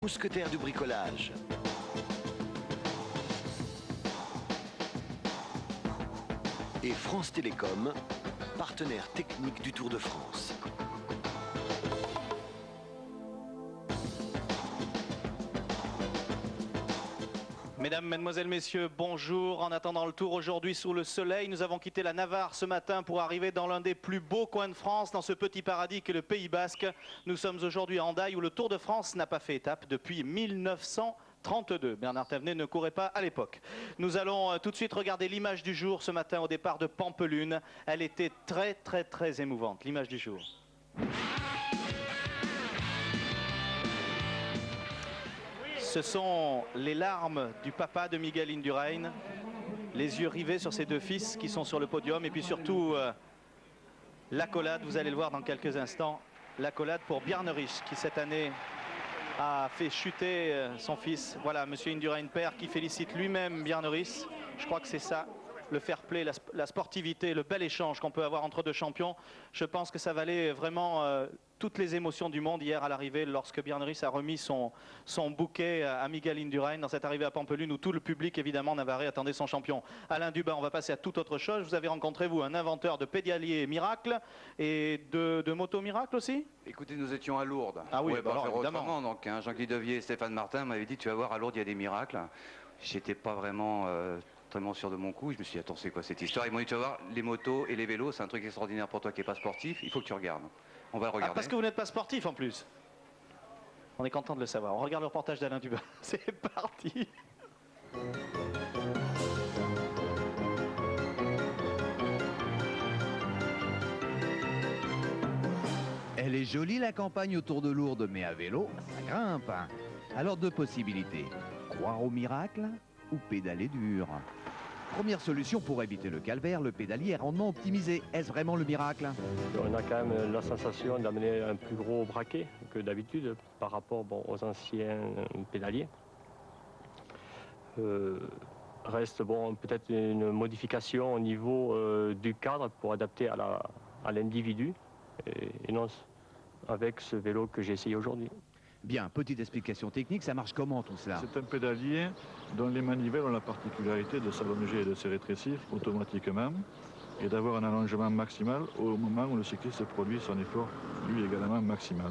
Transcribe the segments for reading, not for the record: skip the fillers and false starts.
Mousquetaires du bricolage. Et France Télécom, partenaire technique du Tour de France. Mesdames, Mesdemoiselles, Messieurs, bonjour. En attendant le Tour aujourd'hui sous le soleil, nous avons quitté la Navarre ce matin pour arriver dans l'un des plus beaux coins de France, dans ce petit paradis qu'est le Pays Basque. Nous sommes aujourd'hui à Hendaye où le Tour de France n'a pas fait étape depuis 1932. Bernard Thévenet ne courait pas à l'époque. Nous allons tout de suite regarder l'image du jour ce matin au départ de Pampelune. Elle était très émouvante, l'image du jour. Ce sont les larmes du papa de Miguel Indurain, les yeux rivés sur ses deux fils qui sont sur le podium, et puis surtout l'accolade, vous allez le voir dans quelques instants, l'accolade pour Bjarne qui cette année a fait chuter son fils. Voilà, monsieur Indurain père qui félicite lui-même Bjarne. Je crois que c'est ça, le fair play, la sportivité, le bel échange qu'on peut avoir entre deux champions. Je pense que ça valait vraiment toutes les émotions du monde hier à l'arrivée lorsque Bjarne a remis son bouquet à Miguel Indurain dans cette arrivée à Pampelune où tout le public évidemment navarrais attendait son champion. Alain Dubin, on va passer à toute autre chose. Vous avez rencontré vous un inventeur de pédalier miracle et de moto miracle aussi? Écoutez, nous étions à Lourdes. Ah oui, bah alors, évidemment. Donc Jean-Guy Devier et Stéphane Martin m'avaient dit tu vas voir à Lourdes il y a des miracles. J'étais pas vraiment très sûr de mon coup. Je me suis dit attends c'est quoi cette histoire? Ils m'ont dit tu vas voir les motos et les vélos c'est un truc extraordinaire pour toi qui n'est pas sportif. Il faut que tu regardes. On va le regarder. Ah, parce que vous n'êtes pas sportif en plus. On est content de le savoir. On regarde le reportage d'Alain Dubin. C'est parti. Elle est jolie la campagne autour de Lourdes, mais à vélo, ça grimpe. Alors deux possibilités, croire au miracle ou pédaler dur. Première solution pour éviter le calvaire, le pédalier à rendement optimisé. Est-ce vraiment le miracle? On a quand même la sensation d'amener un plus gros braquet que d'habitude par rapport aux anciens pédaliers. Reste peut-être une modification au niveau du cadre pour adapter à l'individu et non avec ce vélo que j'ai essayé aujourd'hui. Bien, petite explication technique, ça marche comment tout cela? C'est un pédalier dont les manivelles ont la particularité de s'allonger et de se rétrécir automatiquement et d'avoir un allongement maximal au moment où le cycliste produit son effort, lui également maximal.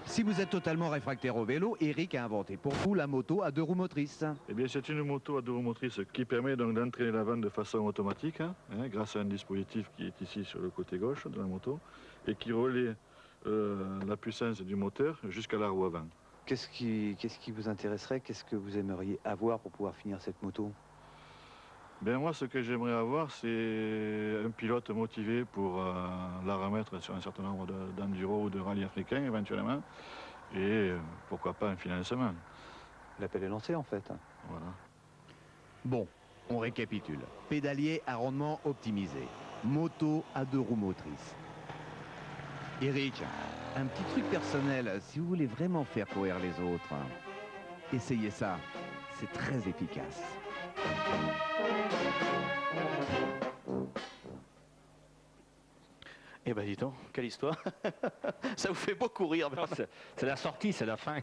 Si vous êtes totalement réfractaire au vélo, Eric a inventé pour vous la moto à deux roues motrices. Eh bien, c'est une moto à deux roues motrices qui permet donc d'entraîner l'avant de façon automatique, grâce à un dispositif qui est ici sur le côté gauche de la moto et qui relaie la puissance du moteur jusqu'à la roue avant. Qu'est-ce qui vous intéresserait? Qu'est-ce que vous aimeriez avoir pour pouvoir finir cette moto? Ben moi, ce que j'aimerais avoir, c'est un pilote motivé pour la remettre sur un certain nombre d'enduro ou de rallye africain éventuellement, et pourquoi pas un financement. L'appel est lancé en fait. Voilà. Bon, on récapitule. Pédalier à rendement optimisé. Moto à deux roues motrices. Eric, un petit truc personnel, si vous voulez vraiment faire courir les autres, essayez ça, c'est très efficace. Eh ben dis donc, quelle histoire. Ça vous fait beaucoup rire. C'est la sortie, c'est la fin.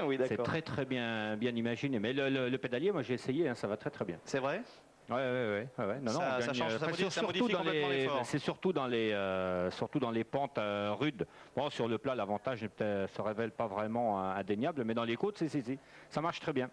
Oui, d'accord. C'est très bien imaginé. Mais le pédalier, moi j'ai essayé, ça va très bien. C'est vrai? Ouais. Non, ça change, ça modifie complètement l'effort. C'est surtout dans les pentes rudes. Bon, sur le plat, l'avantage ne se révèle pas vraiment indéniable, mais dans les côtes, ça marche très bien.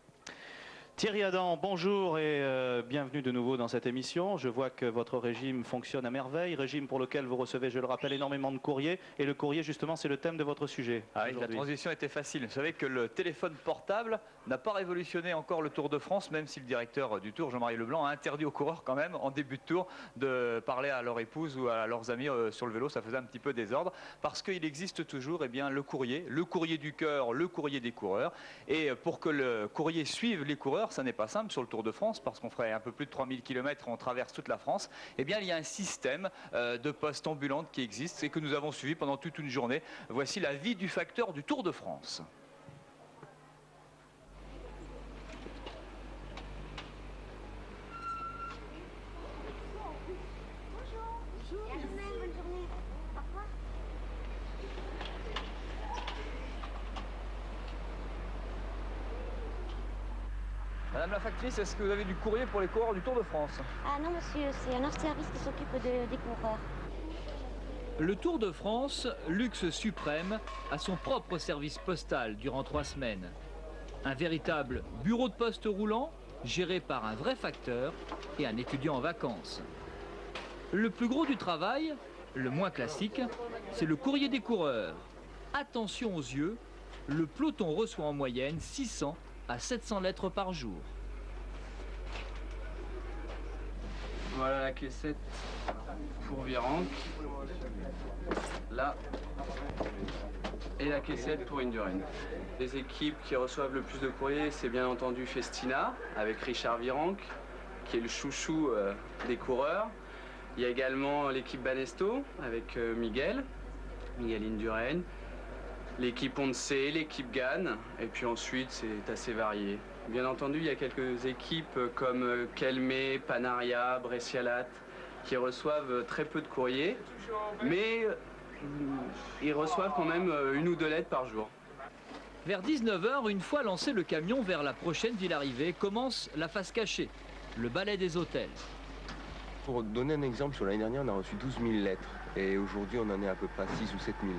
Thierry Adam, bonjour et bienvenue de nouveau dans cette émission. Je vois que votre régime fonctionne à merveille, régime pour lequel vous recevez, je le rappelle, énormément de courriers. Et le courrier, justement, c'est le thème de votre sujet. Ah oui, la transition était facile. Vous savez que le téléphone portable n'a pas révolutionné encore le Tour de France, même si le directeur du Tour, Jean-Marie Leblanc, a interdit aux coureurs quand même, en début de Tour, de parler à leur épouse ou à leurs amis sur le vélo. Ça faisait un petit peu désordre, parce qu'il existe toujours le courrier du cœur, le courrier des coureurs. Et pour que le courrier suive les coureurs, ça n'est pas simple sur le Tour de France, parce qu'on ferait un peu plus de 3000 km, on traverse toute la France. Eh bien, il y a un système de postes ambulantes qui existe et que nous avons suivi pendant toute une journée. Voici la vie du facteur du Tour de France. Madame la factrice, est-ce que vous avez du courrier pour les coureurs du Tour de France? Ah non monsieur, c'est un autre service qui s'occupe des coureurs. Le Tour de France, luxe suprême, a son propre service postal durant 3 semaines. Un véritable bureau de poste roulant, géré par un vrai facteur et un étudiant en vacances. Le plus gros du travail, le moins classique, c'est le courrier des coureurs. Attention aux yeux, le peloton reçoit en moyenne 600 à 700 lettres par jour. Voilà la caissette pour Virenque. Là. Et la caissette pour Indurain. Les équipes qui reçoivent le plus de courrier, c'est bien entendu Festina, avec Richard Virenque, qui est le chouchou des coureurs. Il y a également l'équipe Banesto, avec Miguel Indurain. L'équipe Once, l'équipe Gann, et puis ensuite c'est assez varié. Bien entendu, il y a quelques équipes comme Kelme, Panaria, Brescialat, qui reçoivent très peu de courriers, mais ils reçoivent quand même 1 ou 2 lettres par jour. Vers 19 h, une fois lancé le camion vers la prochaine ville arrivée, commence la face cachée, le balai des hôtels. Pour donner un exemple, sur l'année dernière, on a reçu 12 000 lettres, et aujourd'hui, on en est à peu près 6 ou 7 000.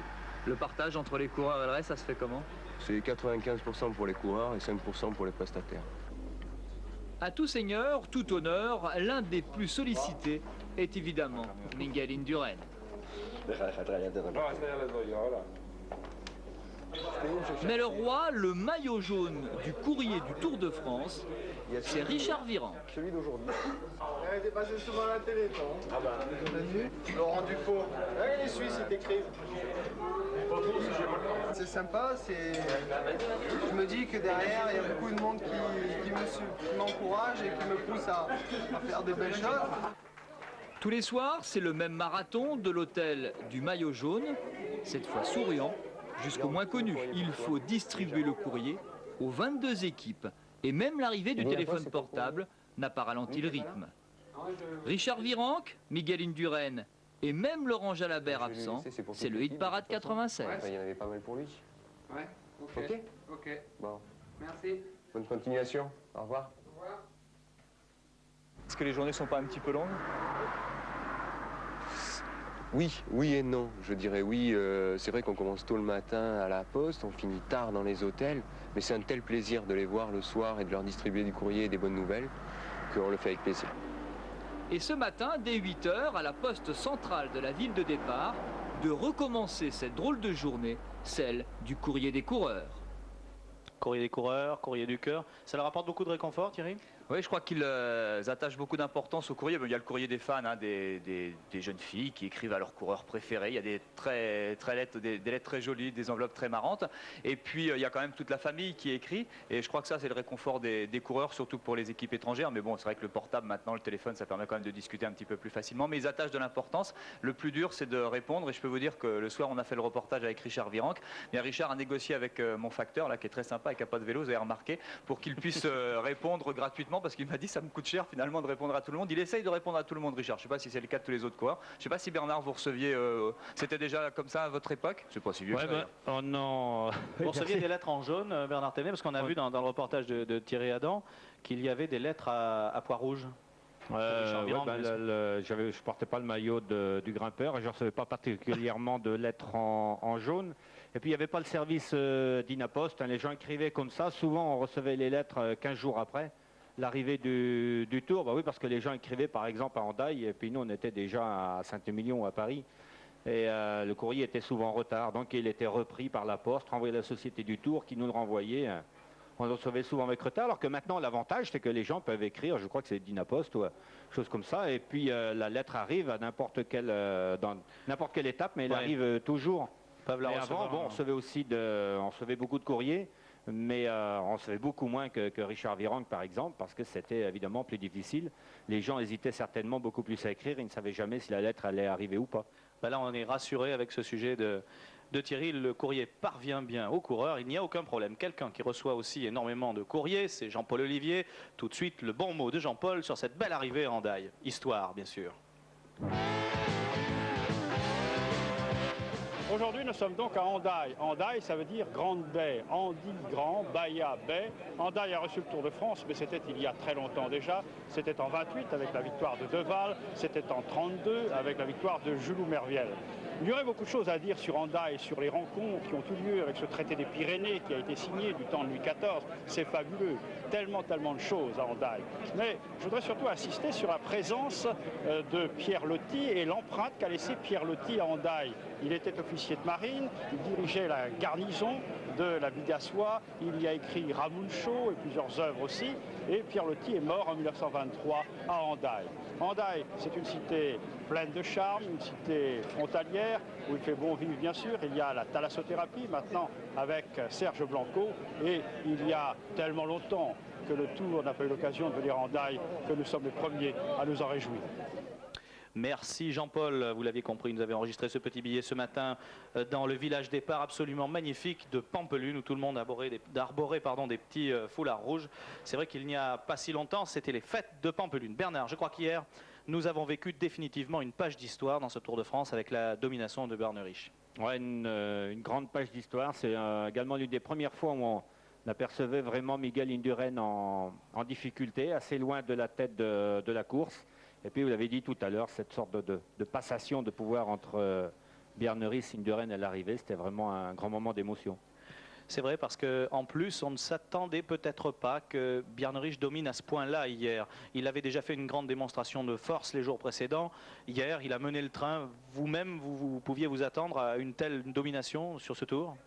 Le partage entre les coureurs et le reste, ça se fait comment? C'est 95% pour les coureurs et 5% pour les prestataires. À tout seigneur, tout honneur, l'un des plus sollicités est évidemment Miguel Indurain. Mais le roi, le maillot jaune du courrier du Tour de France, c'est Richard Virenque. Celui d'aujourd'hui. Il était passé souvent à la télé, toi. Ah bah, Laurent Dufaux. Ouais, les Suisses, ils t'écrivent. C'est sympa, je me dis que derrière, il y a beaucoup de monde qui m'encourage et qui me pousse à faire des belles choses. Tous les soirs, c'est le même marathon de l'hôtel du maillot jaune, cette fois souriant, jusqu'au moins connu. Il faut distribuer le courrier aux 22 équipes. Et même l'arrivée du téléphone portable n'a pas ralenti le rythme. Richard Virenque, Miguel Indurain et même Laurent Jalabert absent, c'est le hit parade 96. Il y en avait pas mal pour lui. Ouais, ok. Bon. Merci. Bonne continuation. Au revoir. Est-ce que les journées sont pas un petit peu longues? Oui et non. Je dirais oui. C'est vrai qu'on commence tôt le matin à la poste, on finit tard dans les hôtels, mais c'est un tel plaisir de les voir le soir et de leur distribuer du courrier et des bonnes nouvelles qu'on le fait avec plaisir. Et ce matin, dès 8 h, à la poste centrale de la ville de départ, de recommencer cette drôle de journée, celle du courrier des coureurs. Courrier des coureurs, courrier du cœur, ça leur apporte beaucoup de réconfort, Thierry? Oui, je crois qu'ils attachent beaucoup d'importance au courrier. Il y a le courrier des fans, hein, des jeunes filles qui écrivent à leurs coureurs préférés. Il y a des lettres très jolies, des enveloppes très marrantes. Et puis, il y a quand même toute la famille qui écrit. Et je crois que ça, c'est le réconfort des coureurs, surtout pour les équipes étrangères. Mais bon, c'est vrai que le portable, maintenant, le téléphone, ça permet quand même de discuter un petit peu plus facilement. Mais ils attachent de l'importance. Le plus dur, c'est de répondre. Et je peux vous dire que le soir, on a fait le reportage avec Richard Virenque. Bien, Richard a négocié avec mon facteur, là, qui est très sympa, qui n'a pas de vélo, vous avez remarqué, pour qu'il puisse répondre gratuitement. Parce qu'il m'a dit ça me coûte cher finalement de répondre à tout le monde. Il essaye de répondre à tout le monde, Richard. Je ne sais pas si c'est le cas de tous les autres coureurs. Je ne sais pas si Bernard, vous receviez... C'était déjà comme ça à votre époque? C'est pas si vieux que ça. Oh non. Vous receviez des lettres en jaune, Bernard Téné, parce qu'on a vu dans le reportage de Thierry Adam qu'il y avait des lettres à pois rouge. Je portais pas le maillot du grimpeur et je ne recevais pas particulièrement de lettres en jaune. Et puis il n'y avait pas le service d'Inapost. Les gens écrivaient comme ça. Souvent on recevait les lettres 15 jours après l'arrivée du Tour. Bah oui, parce que les gens écrivaient par exemple à Hendaye et puis nous on était déjà à Saint-Émilion ou à Paris. Et le courrier était souvent en retard. Donc il était repris par la Poste, renvoyé à la Société du Tour qui nous le renvoyait. On le recevait souvent avec retard, alors que maintenant l'avantage c'est que les gens peuvent écrire, je crois que c'est Dinapost ou chose comme ça, et puis la lettre arrive à dans n'importe quelle étape, mais elle arrive toujours. Mais avant, bon, on recevait beaucoup de courriers, mais on recevait beaucoup moins que Richard Virenque par exemple, parce que c'était évidemment plus difficile. Les gens hésitaient certainement beaucoup plus à écrire, ils ne savaient jamais si la lettre allait arriver ou pas. Ben là on est rassuré avec ce sujet de Thierry, le courrier parvient bien aux coureurs, il n'y a aucun problème. Quelqu'un qui reçoit aussi énormément de courriers, c'est Jean-Paul Olivier. Tout de suite, le bon mot de Jean-Paul sur cette belle arrivée à Hendaye. Histoire, bien sûr. Aujourd'hui, nous sommes donc à Hendaye. Hendaye, ça veut dire grande baie. Handi, grand, Baïa, baie. Hendaye a reçu le Tour de France, mais c'était il y a très longtemps déjà. C'était en 28 avec la victoire de Deval. C'était en 32 avec la victoire de Juloux-Merviel. Il y aurait beaucoup de choses à dire sur Hendaye, sur les rencontres qui ont eu lieu avec ce traité des Pyrénées qui a été signé du temps de Louis XIV. C'est fabuleux. Tellement de choses à Hendaye. Mais je voudrais surtout insister sur la présence de Pierre Loti et l'empreinte qu'a laissée Pierre Loti à Hendaye. Il était officier de marine, il dirigeait la garnison de la Bigassois, il y a écrit Ramuncho et plusieurs œuvres aussi, et Pierre Loti est mort en 1923 à Hendaye. Hendaye, c'est une cité pleine de charme, une cité frontalière, où il fait bon vivre bien sûr. Il y a la thalassothérapie maintenant avec Serge Blanco, et il y a tellement longtemps que le Tour n'a pas eu l'occasion de venir à Hendaye que nous sommes les premiers à nous en réjouir. Merci Jean-Paul, vous l'aviez compris, nous avons enregistré ce petit billet ce matin dans le village départ absolument magnifique de Pampelune où tout le monde arborait des petits foulards rouges. C'est vrai qu'il n'y a pas si longtemps, c'était les fêtes de Pampelune. Bernard, je crois qu'hier, nous avons vécu définitivement une page d'histoire dans ce Tour de France avec la domination de Berneriche. Ouais, une grande page d'histoire. C'est également l'une des premières fois où on apercevait vraiment Miguel Indurain en difficulté, assez loin de la tête de la course. Et puis, vous l'avez dit tout à l'heure, cette sorte de passation de pouvoir entre Berneriche et Indurain à l'arrivée, c'était vraiment un grand moment d'émotion. C'est vrai parce qu'en plus, on ne s'attendait peut-être pas que Berneriche domine à ce point-là hier. Il avait déjà fait une grande démonstration de force les jours précédents. Hier, il a mené le train. Vous-même, vous pouviez vous attendre à une telle domination sur ce tour ?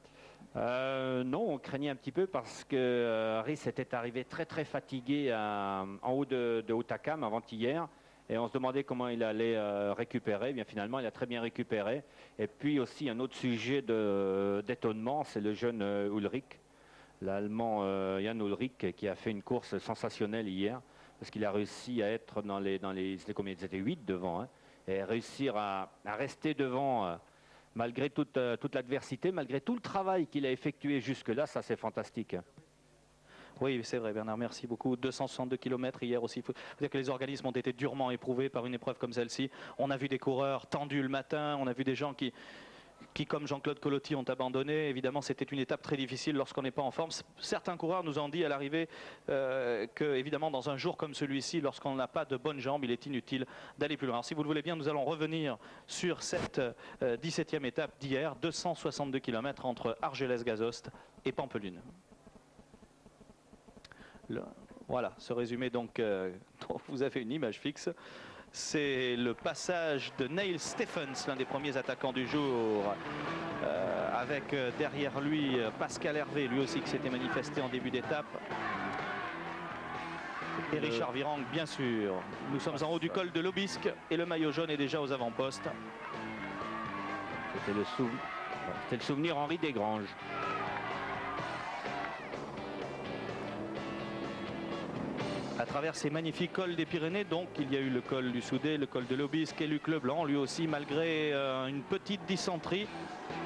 Non, on craignait un petit peu parce que Rhys était arrivé très très fatigué en haut de Hautacam avant-hier. Et on se demandait comment il allait récupérer. Eh bien, finalement, il a très bien récupéré. Et puis aussi, un autre sujet d'étonnement, c'est le jeune Ulrich, l'Allemand Jan Ulrich, qui a fait une course sensationnelle hier, parce qu'il a réussi à être dans les c'était combien? C'était 8 devant, hein, et réussir à rester devant malgré toute l'adversité, malgré tout le travail qu'il a effectué jusque-là. Ça, c'est fantastique. Oui, c'est vrai Bernard, merci beaucoup. 262 km hier aussi. Il faut dire que les organismes ont été durement éprouvés par une épreuve comme celle-ci. On a vu des coureurs tendus le matin, on a vu des gens qui comme Jean-Claude Colotti, ont abandonné. Évidemment, c'était une étape très difficile lorsqu'on n'est pas en forme. Certains coureurs nous ont dit à l'arrivée que, évidemment, dans un jour comme celui-ci, lorsqu'on n'a pas de bonnes jambes, il est inutile d'aller plus loin. Alors, si vous le voulez bien, nous allons revenir sur cette 17e étape d'hier, 262 km entre Argelès-Gazost et Pampelune. Voilà, ce résumé donc, dont vous avez une image fixe. C'est le passage de Neil Stephens, l'un des premiers attaquants du jour, avec derrière lui Pascal Hervé, lui aussi qui s'était manifesté en début d'étape. Et Richard Virenque, bien sûr. Nous sommes en haut du col de l'Aubisque et le maillot jaune est déjà aux avant-postes. C'était le souvenir Henri Desgranges. À travers ces magnifiques cols des Pyrénées, donc il y a eu le col du Soudet, le col de l'Aubisque et Luc Leblanc, lui aussi malgré une petite dysenterie,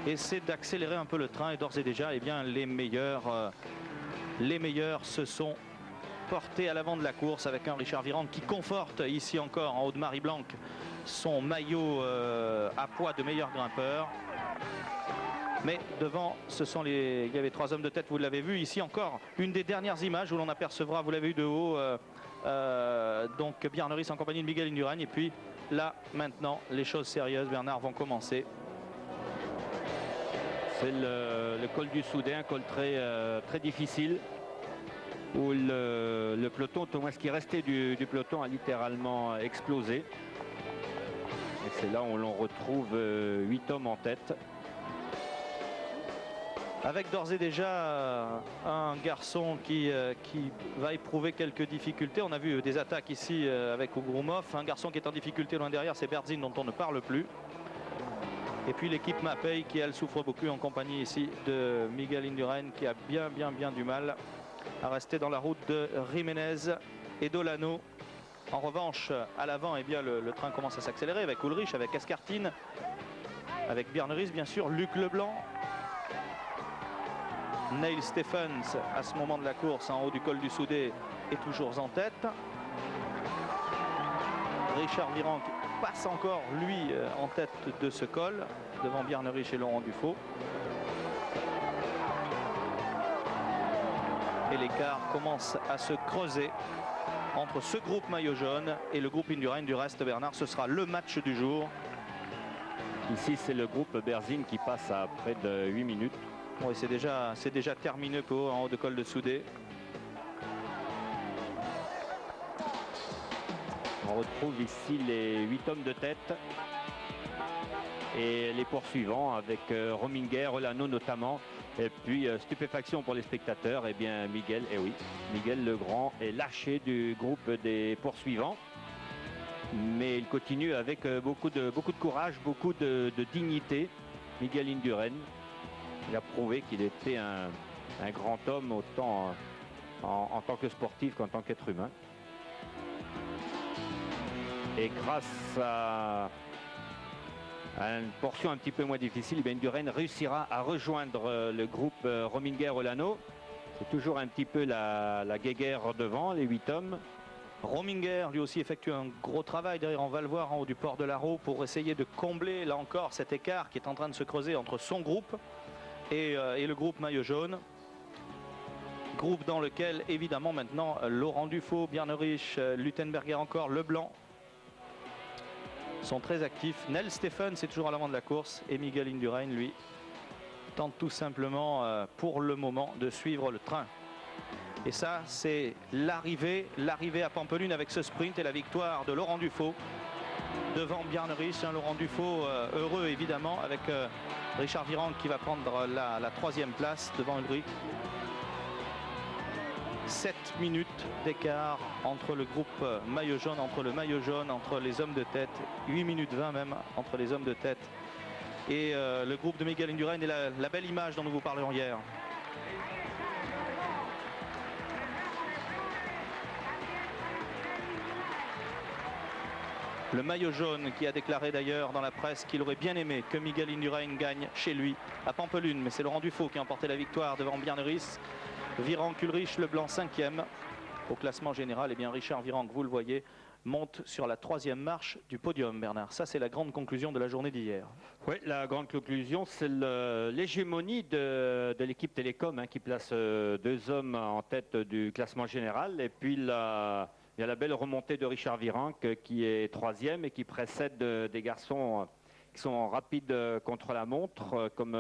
essaie d'accélérer un peu le train et d'ores et déjà eh bien, les meilleurs se sont portés à l'avant de la course avec un Richard Virenque qui conforte ici encore en haut de Marie-Blanc son maillot à poids de meilleur grimpeur. Mais devant, il y avait 3 hommes de tête, vous l'avez vu. Ici encore, une des dernières images où l'on apercevra, vous l'avez vu de haut, donc Berneriche en compagnie de Miguel Indurain. Et puis là, maintenant, les choses sérieuses, Bernard, vont commencer. C'est le col du Soudet, un col très difficile, où le peloton, tout moins ce qui restait du peloton, a littéralement explosé. Et c'est là où l'on retrouve 8 hommes en tête. Avec d'ores et déjà un garçon qui va éprouver quelques difficultés. On a vu des attaques ici avec Ougroumov. Un garçon qui est en difficulté loin derrière, c'est Berdzine dont on ne parle plus. Et puis l'équipe Mapei qui, elle, souffre beaucoup en compagnie ici de Miguel Indurain qui a bien du mal à rester dans la route de Jiménez et Dolano. En revanche, à l'avant, eh bien, le train commence à s'accélérer avec Ulrich, avec Escartine, avec Berneriche, bien sûr, Luc Leblanc. Neil Stephens, à ce moment de la course, en haut du col du Soudet, est toujours en tête. Richard Virenque passe encore, lui, en tête de ce col, devant Bjarne-Riche et Laurent Dufaux. Et l'écart commence à se creuser entre ce groupe maillot jaune et le groupe Indurain. Du reste, Bernard, ce sera le match du jour. Ici, c'est le groupe Berzin qui passe à près de 8 minutes. Oui, c'est déjà terminé pour en haut de col de Soudé. On retrouve ici les 8 hommes de tête et les poursuivants avec Rominger, Olano notamment. Et puis stupéfaction pour les spectateurs, et bien Miguel, Miguel Legrand est lâché du groupe des poursuivants. Mais il continue avec beaucoup de courage, beaucoup de dignité. Miguel Indurain, il a prouvé qu'il était un grand homme autant en tant que sportif qu'en tant qu'être humain. Et grâce à une portion un petit peu moins difficile, Indurain réussira à rejoindre le groupe Rominger-Olano. C'est toujours un petit peu la guéguerre devant, les 8 hommes. Rominger, lui aussi, effectue un gros travail derrière, on va le voir en haut du port de l'Arrow, pour essayer de combler, là encore, cet écart qui est en train de se creuser entre son groupe et le groupe maillot jaune. Groupe dans lequel, évidemment, maintenant, Laurent Dufaux, Bjarne-Riche, Luttenberger encore, Leblanc sont très actifs. Nel Stephen, c'est toujours à l'avant de la course. Et Miguel Indurain, lui, tente tout simplement, pour le moment, de suivre le train. Et ça, c'est l'arrivée à Pampelune avec ce sprint et la victoire de Laurent Dufaux devant Bjarne-Riche. Laurent Dufaux, heureux évidemment, avec Richard Virenque qui va prendre la 3e place devant Ulrich. 7 minutes d'écart entre le groupe maillot jaune, entre le maillot jaune, entre les hommes de tête. 8 minutes 20 même entre les hommes de tête et le groupe de Miguel Indurain, et la belle image dont nous vous parlions hier. Le maillot jaune qui a déclaré d'ailleurs dans la presse qu'il aurait bien aimé que Miguel Indurain gagne chez lui à Pampelune. Mais c'est Laurent Dufaux qui a emporté la victoire devant Bjarne-Riche. Virenque, Ulrich, Leblanc 5e. Au classement général, et bien Richard Virenque, vous le voyez, monte sur la 3e marche du podium, Bernard. Ça, c'est la grande conclusion de la journée d'hier. Oui, la grande conclusion, c'est l'hégémonie de l'équipe Télécom, qui place 2 hommes en tête du classement général. Et puis, il y a la belle remontée de Richard Virenque qui est 3e et qui précède des garçons qui sont rapides contre la montre, comme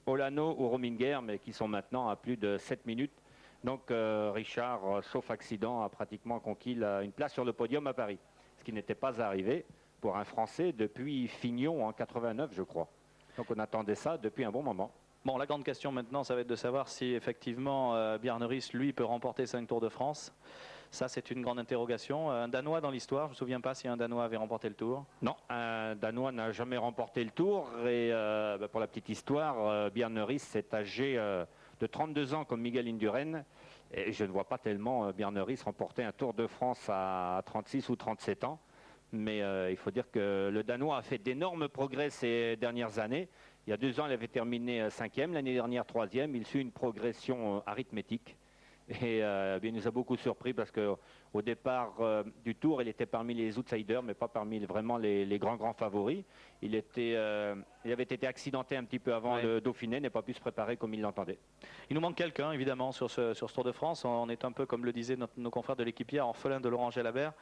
Olano ou Rominger, mais qui sont maintenant à plus de 7 minutes. Donc Richard, sauf accident, a pratiquement conquis une place sur le podium à Paris. Ce qui n'était pas arrivé pour un Français depuis Fignon en 89, je crois. Donc on attendait ça depuis un bon moment. Bon, la grande question maintenant, ça va être de savoir si effectivement Bjarne-Riche, lui, peut remporter 5 Tours de France. Ça, c'est une grande interrogation. Un Danois dans l'histoire, je ne me souviens pas si un Danois avait remporté le Tour. Non, un Danois n'a jamais remporté le Tour. Et pour la petite histoire, Bjarne-Riche s'est âgé de 32 ans comme Miguel Indurain. Et je ne vois pas tellement Bjarne-Riche remporter un Tour de France à 36 ou 37 ans. Mais il faut dire que le Danois a fait d'énormes progrès ces dernières années. Il y a 2 ans, il avait terminé 5e. L'année dernière, 3e. Il suit une progression arithmétique. Et il nous a beaucoup surpris parce qu'au départ du Tour, il était parmi les outsiders, mais pas parmi vraiment les grands favoris. Il avait été accidenté un petit peu avant le Dauphiné, n'a pas pu se préparer comme il l'entendait. Il nous manque quelqu'un, évidemment, sur ce Tour de France. On est un peu, comme le disaient nos confrères de l'équipe hier, orphelin de Laurent Jalabert.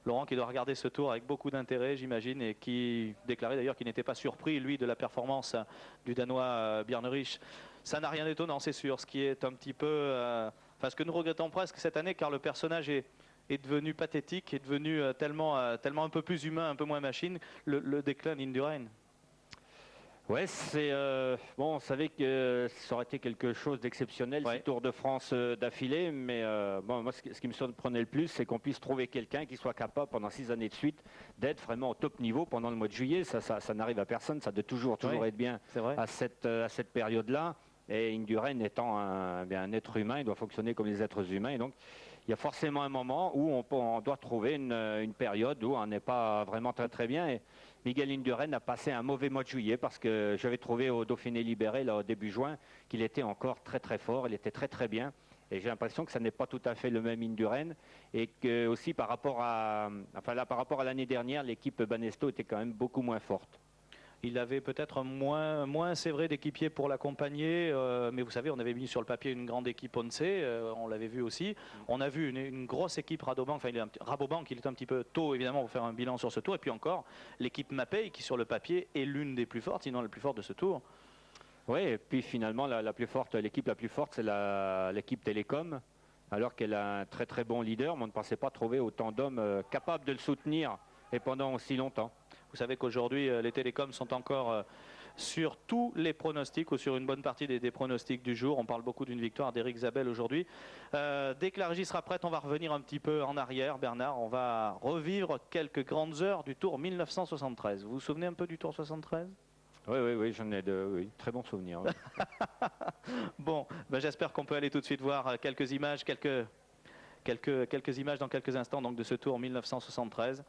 Laurent qui doit regarder ce Tour avec beaucoup d'intérêt, j'imagine, et qui déclarait d'ailleurs qu'il n'était pas surpris, lui, de la performance du Danois Bjarne-Riche. Ça n'a rien d'étonnant, c'est sûr, ce qui est un petit peu... ce que nous regrettons presque cette année, car le personnage est devenu pathétique, est devenu tellement un peu plus humain, un peu moins machine, le déclin d'Indurain. Ouais, on savait que ça aurait été quelque chose d'exceptionnel, ce Tour de France d'affilée, mais moi, ce qui me surprenait le plus, c'est qu'on puisse trouver quelqu'un qui soit capable, pendant 6 années de suite, d'être vraiment au top niveau pendant le mois de juillet. Ça n'arrive à personne, ça doit toujours être bien à cette période-là. Et Indurain étant un être humain, il doit fonctionner comme les êtres humains. Et donc, il y a forcément un moment où on doit trouver une période où on n'est pas vraiment très bien. Et Miguel Indurain a passé un mauvais mois de juillet parce que j'avais trouvé au Dauphiné libéré, là, au début juin, qu'il était encore très bien. Il était très bien. Et puis, il y a eu Et j'ai l'impression que ça n'est pas tout à fait le même Indurain. Et que aussi par rapport à l'année dernière, l'équipe Banesto était quand même beaucoup moins forte. Il avait peut-être moins c'est vrai, d'équipiers pour l'accompagner, mais vous savez, on avait mis sur le papier une grande équipe Once, on l'avait vu aussi. On a vu une grosse équipe Rabobank, enfin Rabobank, il est un petit peu tôt évidemment pour faire un bilan sur ce tour, et puis encore l'équipe Mapei qui sur le papier est l'une des plus fortes, sinon la plus forte de ce tour. Oui, et puis finalement l'équipe la plus forte c'est l'équipe Télécom, alors qu'elle a un très très bon leader, mais on ne pensait pas trouver autant d'hommes capables de le soutenir et pendant aussi longtemps. Vous savez qu'aujourd'hui, les télécoms sont encore sur tous les pronostics ou sur une bonne partie des pronostics du jour. On parle beaucoup d'une victoire d'Éric Zabel aujourd'hui. Dès que la régie sera prête, on va revenir un petit peu en arrière, Bernard. On va revivre quelques grandes heures du Tour 1973. Vous vous souvenez un peu du Tour 73 ? Oui, j'en ai de très bons souvenirs. Oui. Bon, j'espère qu'on peut aller tout de suite voir quelques images, quelques images dans quelques instants donc, de ce Tour 1973.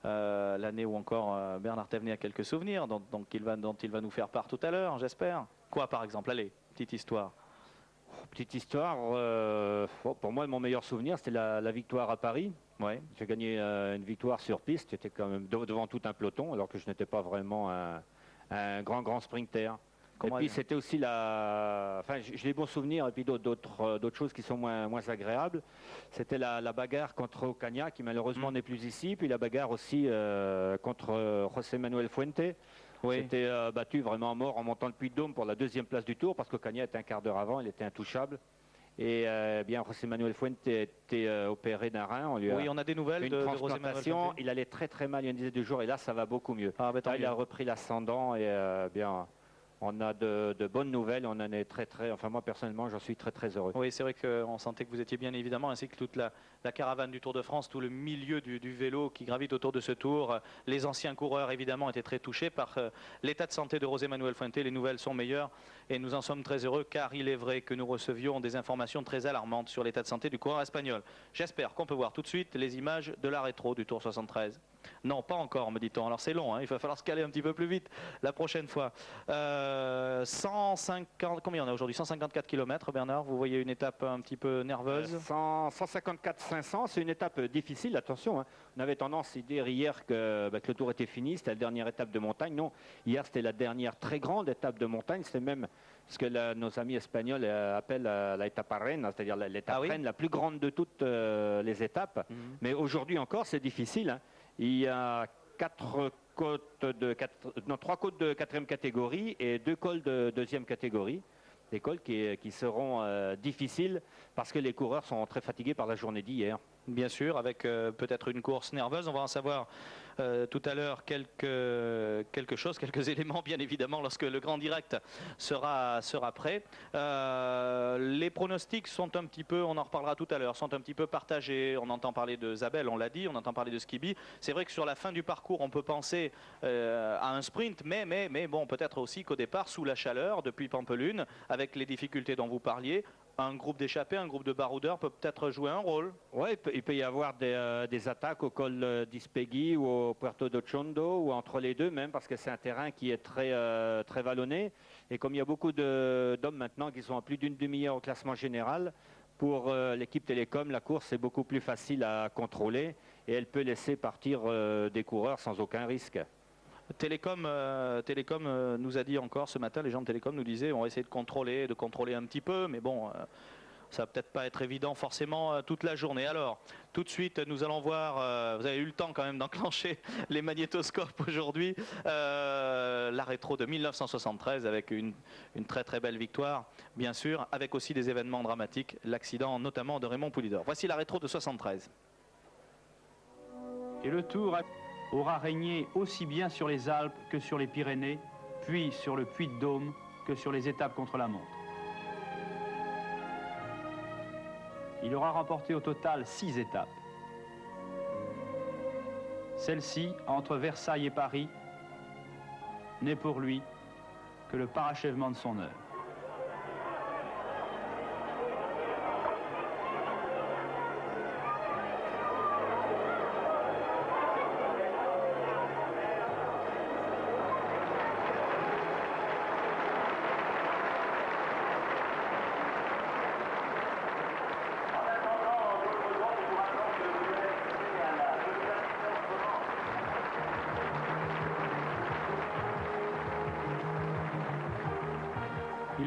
L'année où encore Bernard Thévenet a quelques souvenirs dont il va nous faire part tout à l'heure, j'espère. Quoi par exemple? Allez, petite histoire. Petite histoire, pour moi mon meilleur souvenir c'était la victoire à Paris. Ouais. J'ai gagné une victoire sur piste, j'étais quand même devant tout un peloton alors que je n'étais pas vraiment un grand sprinter. Et puis c'était aussi j'ai des bons souvenirs et puis d'autres choses qui sont moins agréables. C'était la bagarre contre Ocaña qui malheureusement n'est plus ici, puis la bagarre aussi contre José Manuel Fuente. Oui. C'était battu vraiment à mort en montant le Puy-de-Dôme pour la 2e place du Tour parce qu'Ocaña était un quart d'heure avant, il était intouchable. Et bien José Manuel Fuente était opéré d'un rein. On a des nouvelles de José Manuel Fuente. Il allait très mal il y a une dizaine de jours et là ça va beaucoup mieux. Là, il a repris l'ascendant et on a de bonnes nouvelles, on en est enfin moi personnellement j'en suis très heureux. Oui, c'est vrai qu'on sentait que vous étiez bien évidemment, ainsi que toute la caravane du Tour de France, tout le milieu du vélo qui gravite autour de ce tour. Les anciens coureurs évidemment étaient très touchés par l'état de santé de José Manuel Fuente. Les nouvelles sont meilleures et nous en sommes très heureux car il est vrai que nous recevions des informations très alarmantes sur l'état de santé du coureur espagnol. J'espère qu'on peut voir tout de suite les images de la rétro du Tour 73. Non, pas encore, me dit-on. Alors c'est long, hein, il va falloir se caler un petit peu plus vite la prochaine fois. 150, combien on a aujourd'hui? 154 km, Bernard, vous voyez une étape un petit peu nerveuse. 154-500, c'est une étape difficile, attention. Hein. On avait tendance à dire hier que le Tour était fini, c'était la dernière étape de montagne. Non, hier c'était la dernière très grande étape de montagne, c'était même ce que nos amis espagnols appellent la etapa reine, c'est-à-dire l'étape reine, la plus grande de toutes les étapes. Mais aujourd'hui encore, c'est difficile. Hein. Il y a 3 côtes de 4e catégorie et 2 cols de 2e catégorie. Des cols qui seront difficiles parce que les coureurs sont très fatigués par la journée d'hier. Bien sûr, avec peut-être une course nerveuse. On va en savoir tout à l'heure quelques éléments, bien évidemment, lorsque le grand direct sera prêt. Les pronostics sont un petit peu, on en reparlera tout à l'heure, sont un petit peu partagés. On entend parler de Zabel, on l'a dit, on entend parler de Skibi. C'est vrai que sur la fin du parcours, on peut penser à un sprint, mais bon, peut-être aussi qu'au départ, sous la chaleur, depuis Pampelune, avec les difficultés dont vous parliez, un groupe d'échappés, un groupe de baroudeurs peut peut-être jouer un rôle. Oui, il peut y avoir des attaques au col d'Ispegui ou au Puerto de Chondo ou entre les deux même parce que c'est un terrain qui est très vallonné. Et comme il y a beaucoup d'hommes maintenant qui sont à plus d'une demi-heure au classement général, pour l'équipe Télécom, la course est beaucoup plus facile à contrôler et elle peut laisser partir des coureurs sans aucun risque. Télécom nous a dit encore ce matin, les gens de Télécom nous disaient on va essayer de contrôler un petit peu, mais bon, ça va peut-être pas être évident forcément toute la journée. Alors, tout de suite, nous allons voir, vous avez eu le temps quand même d'enclencher les magnétoscopes aujourd'hui, la rétro de 1973 avec une très belle victoire, bien sûr, avec aussi des événements dramatiques, l'accident notamment de Raymond Poulidor. Voici la rétro de 73. Et le Tour aura régné aussi bien sur les Alpes que sur les Pyrénées, puis sur le Puy-de-Dôme que sur les étapes contre la montre. Il aura remporté au total 6 étapes. Celle-ci, entre Versailles et Paris, n'est pour lui que le parachèvement de son œuvre.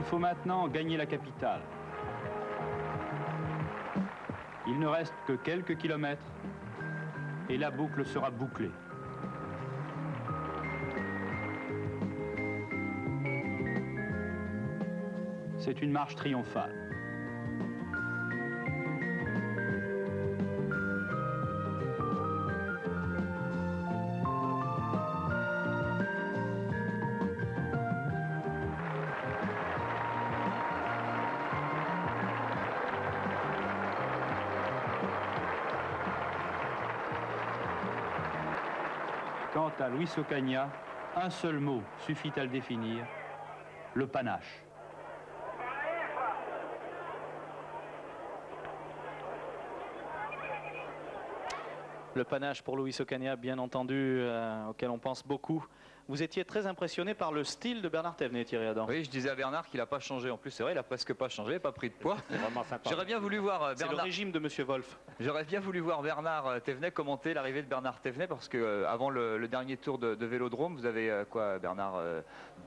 faut maintenant gagner la capitale. Il ne reste que quelques kilomètres et la boucle sera bouclée. C'est une marche triomphale. Quant à Luis Ocaña, un seul mot suffit à le définir, le panache. Le panache pour Luis Ocaña, bien entendu, auquel on pense beaucoup. Vous étiez très impressionné par le style de Bernard Thévenet, Thierry Adam. Oui, je disais à Bernard qu'il n'a pas changé. En plus, c'est vrai, il n'a presque pas changé, pas pris de poids. Vraiment sympa. J'aurais bien voulu voir C'est Bernard. le régime de Monsieur Wolf. J'aurais bien voulu voir Bernard Thévenet commenter l'arrivée de Bernard Thévenet parce que avant le dernier tour de Vélodrome, vous avez quoi, Bernard,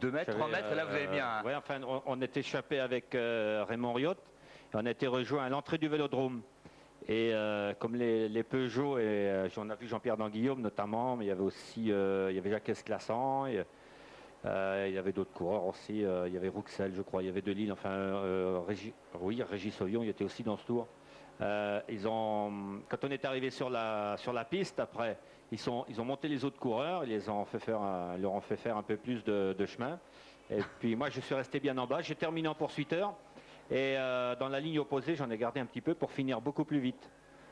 2 mètres, 3 mètres, et là vous avez mis un. Oui, enfin, on était échappé avec Raymond Riot, et on a été rejoint à l'entrée du Vélodrome. Et comme les Peugeot, et on a vu Jean-Pierre Danguillaume notamment, mais il y avait aussi il y avait Jacques Esclassan, et, il y avait d'autres coureurs aussi, il y avait Rouxel, je crois, il y avait Delille, enfin Régis Sauvion, il était aussi dans ce tour. Quand on est arrivé sur la piste, après, ils ont monté les autres coureurs, ils leur ont fait faire un peu plus de chemin. Et puis moi, je suis resté bien en bas, j'ai terminé en poursuiteur. Et dans la ligne opposée, j'en ai gardé un petit peu pour finir beaucoup plus vite.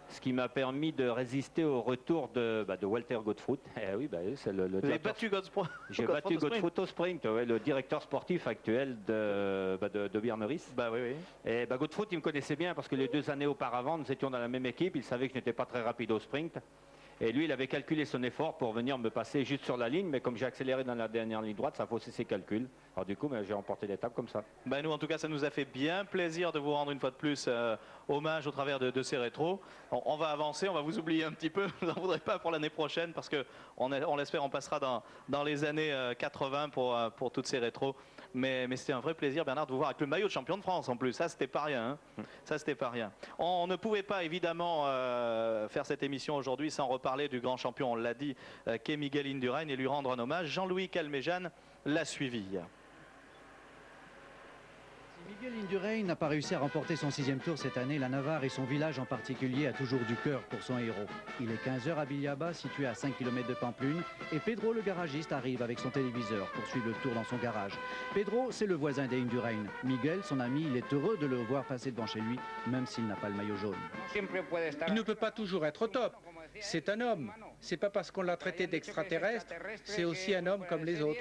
Ce qui m'a permis de résister au retour de Walter Godefroot. Eh oui, c'est le Vous avez battu Godefroot. J'ai battu Godefroot au sprint, ouais, le directeur sportif actuel de Biermeris. Bah oui, oui. Et Godefroot, il me connaissait bien parce que les 2 années auparavant, nous étions dans la même équipe. Il savait que je n'étais pas très rapide au sprint. Et lui, il avait calculé son effort pour venir me passer juste sur la ligne, mais comme j'ai accéléré dans la dernière ligne droite, ça a faussé ses calculs. Alors du coup, j'ai remporté l'étape comme ça. Ben nous, en tout cas, ça nous a fait bien plaisir de vous rendre une fois de plus hommage au travers de ces rétros. On va avancer, on va vous oublier un petit peu. Je n'en voudrais pas pour l'année prochaine parce qu'on l'espère, on passera dans les années 80 pour toutes ces rétros. Mais c'était un vrai plaisir, Bernard, de vous voir avec le maillot de champion de France en plus. Ça, c'était pas rien. Hein. Ça, c'était pas rien. On ne pouvait pas évidemment faire cette émission aujourd'hui sans reparler du grand champion, on l'a dit, qu'est Miguel Indurain, et lui rendre un hommage. Jean-Louis Calmejane l'a suivi. Miguel Indurain n'a pas réussi à remporter son 6e tour cette année. La Navarre et son village en particulier a toujours du cœur pour son héros. Il est 15h à Villaba, situé à 5 km de Pampelune, et Pedro le garagiste arrive avec son téléviseur pour suivre le tour dans son garage. Pedro, c'est le voisin d'Indurain. Miguel, son ami, il est heureux de le voir passer devant chez lui, même s'il n'a pas le maillot jaune. Il ne peut pas toujours être au top. C'est un homme. C'est pas parce qu'on l'a traité d'extraterrestre, c'est aussi un homme comme les autres.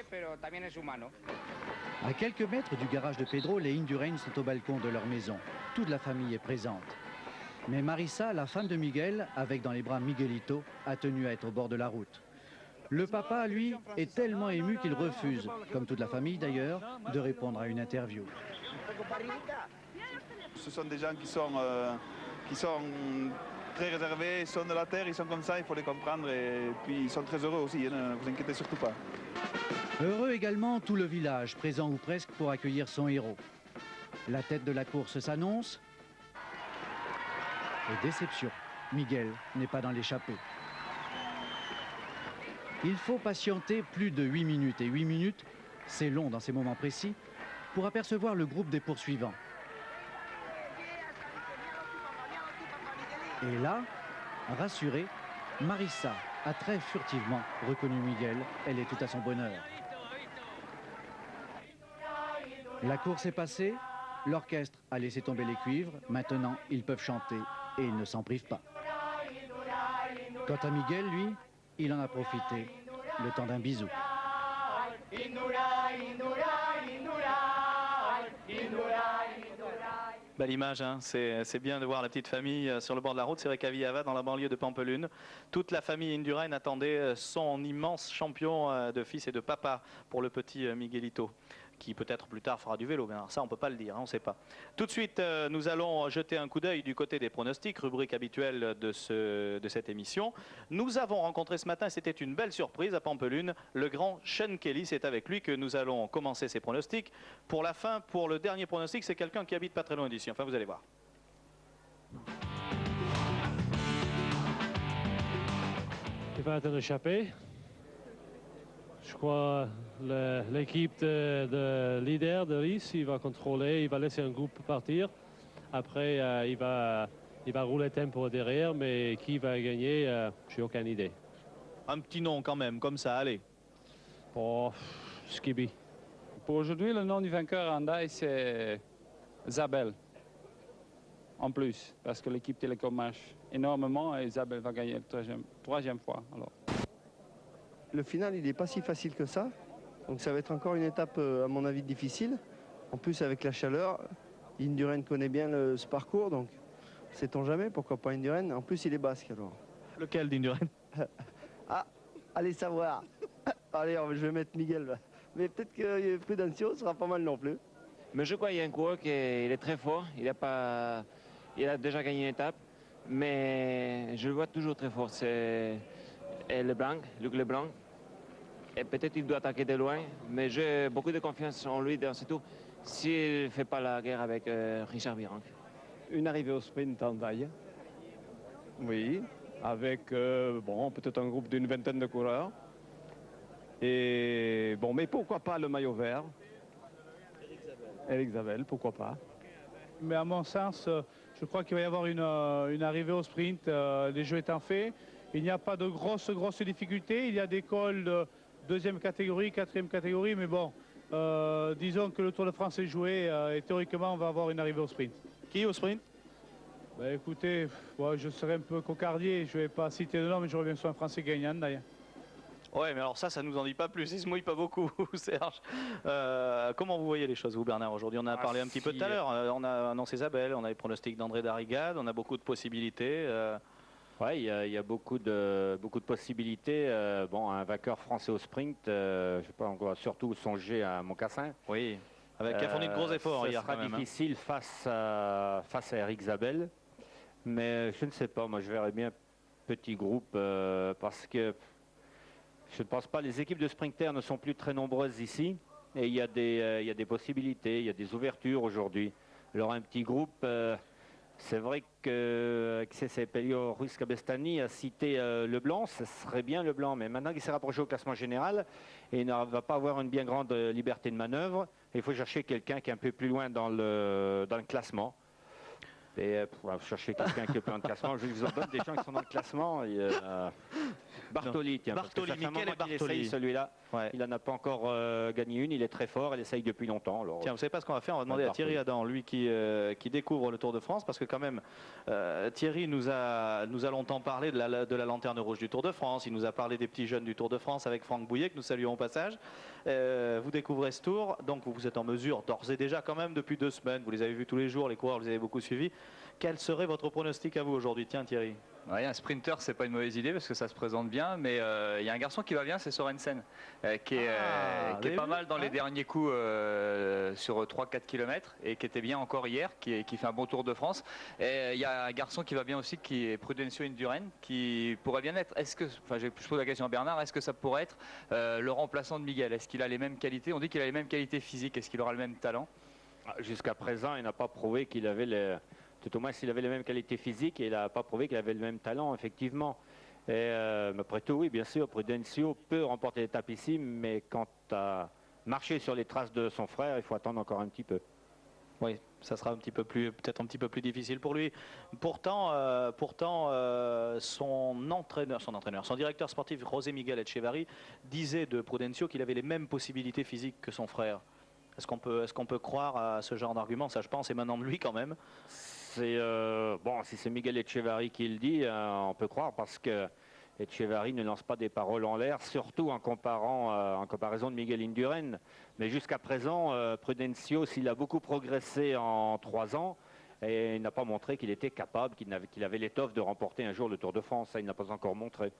À quelques mètres du garage de Pedro, les Indurain sont au balcon de leur maison. Toute la famille est présente. Mais Marissa, la femme de Miguel, avec dans les bras Miguelito, a tenu à être au bord de la route. Le papa, lui, est tellement ému qu'il refuse, comme toute la famille d'ailleurs, de répondre à une interview. Ce sont des gens qui sont très réservés, ils sont de la terre, ils sont comme ça, il faut les comprendre, et puis ils sont très heureux aussi, ne vous inquiétez surtout pas. Heureux également tout le village, présent ou presque, pour accueillir son héros. La tête de la course s'annonce. Et déception, Miguel n'est pas dans l'échappée. Il faut patienter plus de 8 minutes. Et 8 minutes, c'est long dans ces moments précis, pour apercevoir le groupe des poursuivants. Et là, rassurée, Marissa a très furtivement reconnu Miguel. Elle est tout à son bonheur. La course est passée, l'orchestre a laissé tomber les cuivres. Maintenant, ils peuvent chanter et ils ne s'en privent pas. Quant à Miguel, lui, il en a profité, le temps d'un bisou. Belle image, hein. C'est bien de voir la petite famille sur le bord de la route. C'est vrai qu'à Villava, dans la banlieue de Pampelune, toute la famille Indurain attendait son immense champion de fils et de papa pour le petit Miguelito. qui peut-être plus tard fera du vélo. Mais alors ça, on ne peut pas le dire, hein, on ne sait pas. Tout de suite, nous allons jeter un coup d'œil du côté des pronostics, rubrique habituelle de cette émission. Nous avons rencontré ce matin, c'était une belle surprise à Pampelune, le grand Sean Kelly. C'est avec lui que nous allons commencer ces pronostics. Pour la fin, pour le dernier pronostic, c'est quelqu'un qui habite pas très loin d'ici. Enfin, vous allez voir. Il va être échappé. Je crois l'équipe de leader de Ries, il va contrôler, il va laisser un groupe partir. Après, il va rouler tempo derrière, mais qui va gagner, j'ai aucune idée. Un petit nom quand même, comme ça, allez. Oh, Skibi. Pour aujourd'hui, le nom du vainqueur en Daï, c'est Zabel. En plus, parce que l'équipe Télécom marche énormément et Isabelle va gagner la troisième fois. Alors. Le final, il n'est pas si facile que ça. Donc ça va être encore une étape, à mon avis, difficile. En plus, avec la chaleur, Indurain connaît bien ce parcours, donc sait-on jamais, pourquoi pas Indurain. En plus, il est basque, alors. Lequel d'Indurain? Ah, allez savoir. Allez, je vais mettre Miguel. Mais peut-être que Prudencio sera pas mal non plus. Mais je crois qu'il y a un coureur qui est très fort. Il a déjà gagné une étape, mais je le vois toujours très fort. C'est Luc Leblanc. Et peut-être qu'il doit attaquer de loin, mais j'ai beaucoup de confiance en lui dans ce tour s'il ne fait pas la guerre avec Richard Virenque. Une arrivée au sprint en Daï. Oui, avec peut-être un groupe d'une vingtaine de coureurs. Et bon, mais pourquoi pas le maillot vert? Eric Zabel, pourquoi pas? Mais à mon sens, je crois qu'il va y avoir une arrivée au sprint, les jeux étant faits. Il n'y a pas de grosses difficultés. Il y a des cols de deuxième catégorie, quatrième catégorie, mais bon, disons que le Tour de France est joué et théoriquement, on va avoir une arrivée au sprint. Qui au sprint? Ben, écoutez, je serai un peu cocardier. Je ne vais pas citer de nom, mais je reviens sur un Français gagnant d'ailleurs. Ouais, mais alors ça nous en dit pas plus. Il se mouille pas beaucoup, Serge. Comment vous voyez les choses, vous, Bernard, aujourd'hui? On a parlé un petit peu tout à l'heure. On a annoncé Isabelle, on a les pronostics d'André Darrigade, on a beaucoup de possibilités. Oui, il y a beaucoup de possibilités. Un vainqueur français au sprint, je sais pas, on va surtout songer à Moncassin. Oui, qui a fourni de gros efforts hier. Ça sera difficile face à Eric Zabel, mais je ne sais pas. Moi, je verrais bien petit groupe parce que je ne pense pas. Les équipes de sprinters ne sont plus très nombreuses ici et il y a des possibilités, il y a des ouvertures aujourd'hui. Alors un petit groupe. C'est vrai que Pelio Ruiz Cabestany a cité Leblanc, ce serait bien Leblanc, mais maintenant qu'il s'est rapproché au classement général et il ne va pas avoir une bien grande liberté de manœuvre, il faut chercher quelqu'un qui est un peu plus loin dans le classement. Et pour chercher quelqu'un qui est plus loin dans le classement, je vous en donne des gens qui sont dans le classement. Bartoli, tiens. Bartoli, Michele Bartoli, celui-là. Ouais. Il n'en a pas encore gagné une, il est très fort, il essaye depuis longtemps. Alors, tiens, vous savez pas ce qu'on va faire? On va demander à Thierry Adam, lui qui découvre le Tour de France, parce que quand même, Thierry nous a longtemps parlé de la lanterne rouge du Tour de France, il nous a parlé des petits jeunes du Tour de France avec Franck Bouillet, que nous saluons au passage. Vous découvrez ce Tour, donc vous êtes en mesure, d'ores et déjà quand même depuis 2 semaines, vous les avez vus tous les jours, les coureurs, vous les avez beaucoup suivis. Quel serait votre pronostic à vous aujourd'hui? Tiens, Thierry. Ouais, un sprinter, c'est pas une mauvaise idée parce que ça se présente bien, mais il y a un garçon qui va bien, c'est Sorensen, qui est pas mal dans les derniers coups sur 3-4 km et qui était bien encore hier, qui fait un bon Tour de France. Et il y a un garçon qui va bien aussi, qui est Prudencio Indurain, qui pourrait bien être. Je pose la question à Bernard, est-ce que ça pourrait être le remplaçant de Miguel? Est-ce qu'il a les mêmes qualités? On dit qu'il a les mêmes qualités physiques. Est-ce qu'il aura le même talent? Jusqu'à présent, il n'a pas prouvé qu'il avait tout au moins s'il avait les mêmes qualités physiques, et il n'a pas prouvé qu'il avait le même talent, effectivement. Et après tout, oui, bien sûr, Prudencio peut remporter l'étape ici, mais quant à marcher sur les traces de son frère, il faut attendre encore un petit peu. Oui, ça sera peut-être un petit peu plus difficile pour lui. Pourtant, son directeur sportif, José Miguel Echevarri, disait de Prudencio qu'il avait les mêmes possibilités physiques que son frère. Est-ce qu'on peut croire à ce genre d'argument? Ça, je pense, émanant de lui quand même. Si c'est Miguel Echevarri qui le dit, on peut croire, parce que Echevarri ne lance pas des paroles en l'air, surtout en comparaison de Miguel Indurain. Mais jusqu'à présent, Prudencio, s'il a beaucoup progressé en 3 ans, et il n'a pas montré qu'il était capable, qu'il avait l'étoffe de remporter un jour le Tour de France. Ça, il n'a pas encore montré.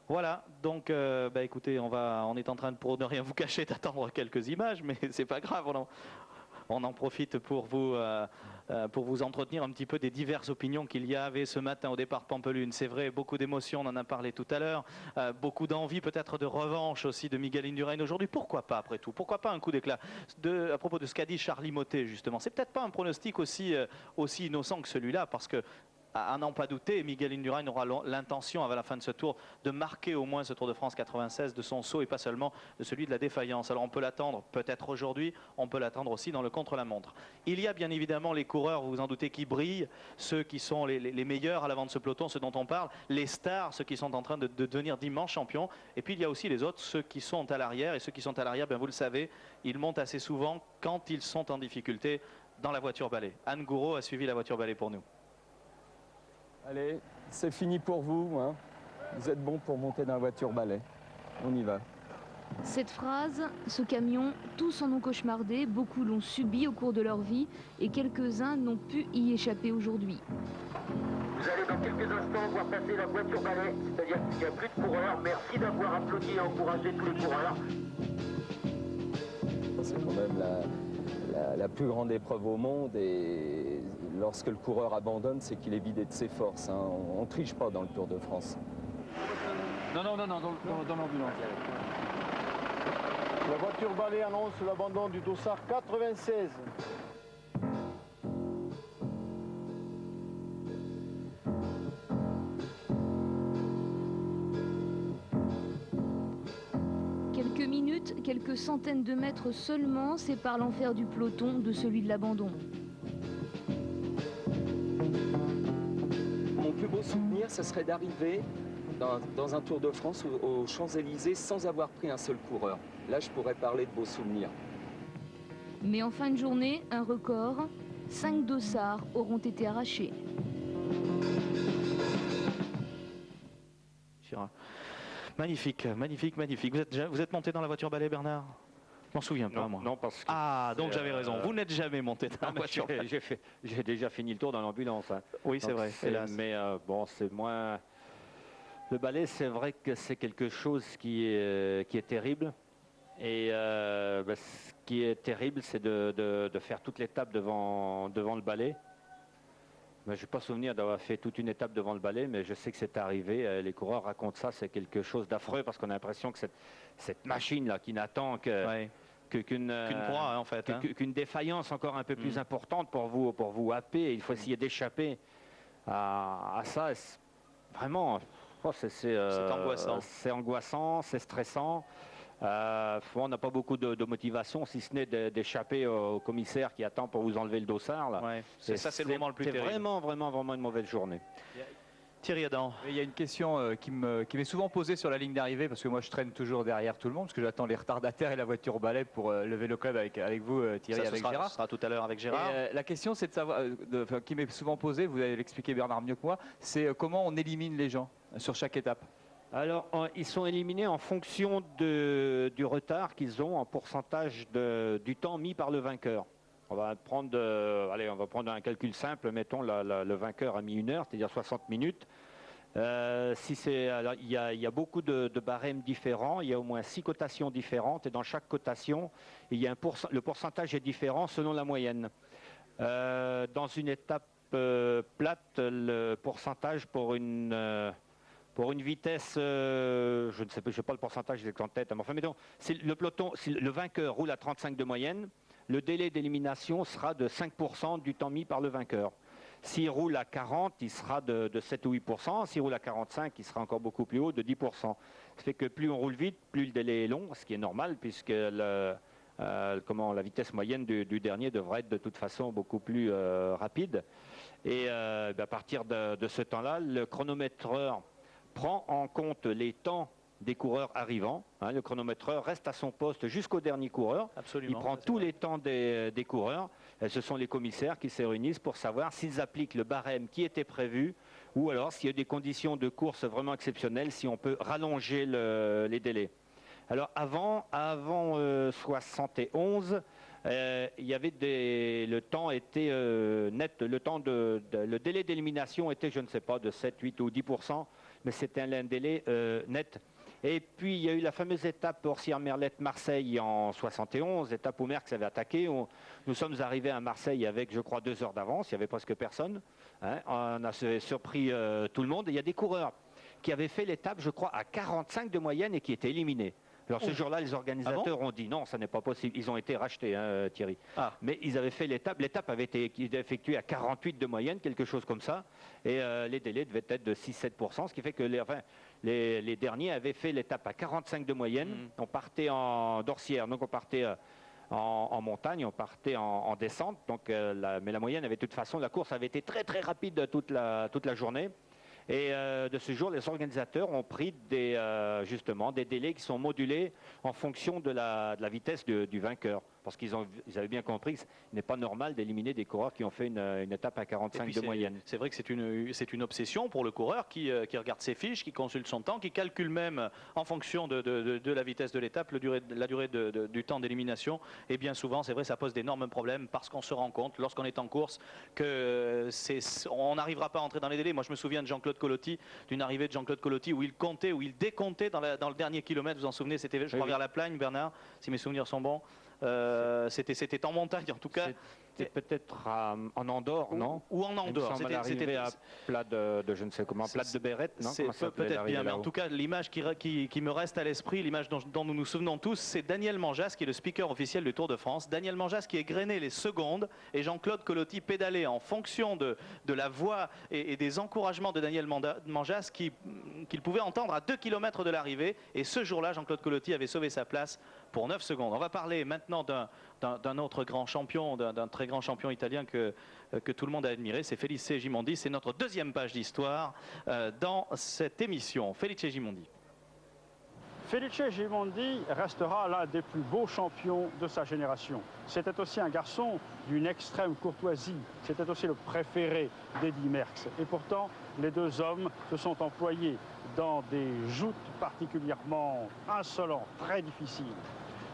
Voilà, donc écoutez, on est en train de, pour ne rien vous cacher, d'attendre quelques images, mais c'est pas grave, on en profite pour vous entretenir un petit peu des diverses opinions qu'il y avait ce matin au départ Pampelune. C'est vrai, beaucoup d'émotions, on en a parlé tout à l'heure, beaucoup d'envie, peut-être de revanche aussi de Miguel Indurain aujourd'hui. Pourquoi pas après tout? Pourquoi pas un coup d'éclat? À propos de ce qu'a dit Charlie Mottet justement, c'est peut-être pas un pronostic aussi innocent que celui-là, parce que à n'en pas douter, Miguel Indurain aura l'intention, à la fin de ce tour, de marquer au moins ce Tour de France 96 de son saut et pas seulement de celui de la défaillance. Alors on peut l'attendre peut-être aujourd'hui, on peut l'attendre aussi dans le contre-la-montre. Il y a bien évidemment les coureurs, vous vous en doutez, qui brillent, ceux qui sont les meilleurs à l'avant de ce peloton, ceux dont on parle, les stars, ceux qui sont en train de devenir d'immenses champions. Et puis il y a aussi les autres, ceux qui sont à l'arrière. Et ceux qui sont à l'arrière, vous le savez, ils montent assez souvent quand ils sont en difficulté dans la voiture balai. Anne Gouraud a suivi la voiture balai pour nous. Allez, c'est fini pour vous, hein. Vous êtes bon pour monter dans la voiture balai. On y va. Cette phrase, ce camion, tous en ont cauchemardé, beaucoup l'ont subi au cours de leur vie et quelques-uns n'ont pu y échapper aujourd'hui. Vous allez dans quelques instants voir passer la voiture balai, c'est-à-dire qu'il n'y a plus de coureurs. Merci d'avoir applaudi et encouragé tous les coureurs. C'est quand même la plus grande épreuve au monde et lorsque le coureur abandonne, c'est qu'il est vidé de ses forces. Hein. On ne triche pas dans le Tour de France. Non, dans l'ambulance. La voiture balai annonce l'abandon du dossard 96. Quelques minutes, quelques centaines de mètres seulement séparent l'enfer du peloton de celui de l'abandon. Mon plus beau souvenir, ce serait d'arriver dans un Tour de France aux Champs-Élysées sans avoir pris un seul coureur. Là, je pourrais parler de beaux souvenirs. Mais en fin de journée, un record, 5 dossards auront été arrachés. Magnifique, magnifique, magnifique. Vous êtes monté dans la voiture balai, Bernard? Je m'en souviens pas, moi. Non, parce que... Ah, donc j'avais raison. Vous n'êtes jamais monté dans la voiture balai. J'ai déjà fini le tour dans l'ambulance. Hein. Oui, c'est vrai, hélas. Mais bon, c'est moins... Le balai, c'est vrai que c'est quelque chose qui est terrible. Et ce qui est terrible, c'est de faire toute l'étape devant le balai. Je n'ai pas souvenir d'avoir fait toute une étape devant le balai, mais je sais que c'est arrivé. Les coureurs racontent ça, c'est quelque chose d'affreux parce qu'on a l'impression que cette machine-là qui n'attend qu'une proie, hein, en fait, qu'une défaillance encore un peu plus importante pour vous happer. Il faut essayer d'échapper à ça. Vraiment, c'est angoissant. C'est angoissant, c'est stressant. On n'a pas beaucoup de motivation, si ce n'est d'échapper au commissaire qui attend pour vous enlever le dossard. Là. Ouais, c'est le moment le plus terrible. C'est vraiment une mauvaise journée. Thierry Adam. Il y a une question qui m'est souvent posée sur la ligne d'arrivée, parce que moi je traîne toujours derrière tout le monde, parce que j'attends les retardataires et la voiture balai pour le Vélo Club avec vous, Thierry, avec Gérard. Ce sera tout à l'heure avec Gérard. La question c'est de savoir, qui m'est souvent posée, vous allez l'expliquer Bernard mieux que moi, c'est comment on élimine les gens sur chaque étape. Alors, ils sont éliminés en fonction du retard qu'ils ont en pourcentage du temps mis par le vainqueur. On va prendre un calcul simple. Mettons, le vainqueur a mis 1 heure, c'est-à-dire 60 minutes. Il y a beaucoup de barèmes différents. Il y a au moins 6 cotations différentes. Et dans chaque cotation, le pourcentage est différent selon la moyenne. Dans une étape plate, le pourcentage pour une vitesse, je ne sais pas, je n'ai pas le pourcentage exact en tête, mais enfin, mettons, si le vainqueur roule à 35 de moyenne, le délai d'élimination sera de 5% du temps mis par le vainqueur. S'il roule à 40, il sera de 7 ou 8%. S'il roule à 45, il sera encore beaucoup plus haut, de 10%. Ça fait que plus on roule vite, plus le délai est long, ce qui est normal, puisque la vitesse moyenne du dernier devrait être de toute façon beaucoup plus rapide. Et à partir de ce temps-là, le chronométreur prend en compte les temps des coureurs arrivants. Le chronométreur reste à son poste jusqu'au dernier coureur. Absolument, il prend tous les temps des coureurs. Et ce sont les commissaires qui se réunissent pour savoir s'ils appliquent le barème qui était prévu ou alors s'il y a des conditions de course vraiment exceptionnelles, si on peut rallonger les délais. Alors avant 71, il y avait le temps était net, le délai d'élimination était, je ne sais pas, de 7, 8 ou 10%, mais c'était un délai net. Et puis il y a eu la fameuse étape Orsières-Merlette-Marseille en 71, étape où Merckx avait attaqué. Nous sommes arrivés à Marseille avec, je crois, 2 heures d'avance, il n'y avait presque personne. Hein. On a surpris tout le monde. Et il y a des coureurs qui avaient fait l'étape, je crois, à 45 de moyenne et qui étaient éliminés. Alors ce jour-là, les organisateurs ont dit non, ça n'est pas possible. Ils ont été rachetés, hein, Thierry. Mais ils avaient fait l'étape. L'étape avait été effectuée à 48 de moyenne, quelque chose comme ça. Et les délais devaient être de 6-7%, ce qui fait que les derniers avaient fait l'étape à 45 de moyenne. On partait d'Orsières, donc on partait en montagne, on partait en descente. Donc, mais la moyenne avait de toute façon, la course avait été très très rapide toute la journée. Et de ce jour, les organisateurs ont pris justement des délais qui sont modulés en fonction de la vitesse du vainqueur. Parce qu'ils avaient bien compris qu'il n'est pas normal d'éliminer des coureurs qui ont fait une étape à 45 de moyenne. C'est vrai que c'est une obsession pour le coureur qui regarde ses fiches, qui consulte son temps, qui calcule même en fonction de la vitesse de l'étape la durée du temps d'élimination. Et bien souvent, c'est vrai, ça pose d'énormes problèmes parce qu'on se rend compte, lorsqu'on est en course, qu'on n'arrivera pas à entrer dans les délais. Moi, je me souviens de Jean-Claude Colotti, d'une arrivée de Jean-Claude Colotti où il comptait, où il décomptait dans le dernier kilomètre. Vous vous en souvenez, c'était, je crois, vers la Plagne, Bernard, si mes souvenirs sont bons. C'était en montagne en tout cas. C'était peut-être en Andorre, non? Ou en Andorre. C'était à plat de je ne sais comment, plat de Bérette, non? C'est peut-être bien, mais en tout cas, l'image qui me reste à l'esprit, l'image dont nous nous souvenons tous, c'est Daniel Manjas qui est le speaker officiel du Tour de France. Daniel Manjas qui égrenait les secondes et Jean-Claude Colotti pédalait en fonction de la voix et des encouragements de Daniel Manjas qu'il pouvait entendre à 2 km de l'arrivée. Et ce jour-là, Jean-Claude Colotti avait sauvé sa place pour 9 secondes. On va parler maintenant d'un autre grand champion, d'un très grand champion italien que tout le monde a admiré, c'est Felice Gimondi. C'est notre deuxième page d'histoire dans cette émission. Felice Gimondi. Felice Gimondi restera l'un des plus beaux champions de sa génération. C'était aussi un garçon d'une extrême courtoisie. C'était aussi le préféré d'Eddy Merckx. Et pourtant, les deux hommes se sont employés dans des joutes particulièrement insolentes, très difficiles.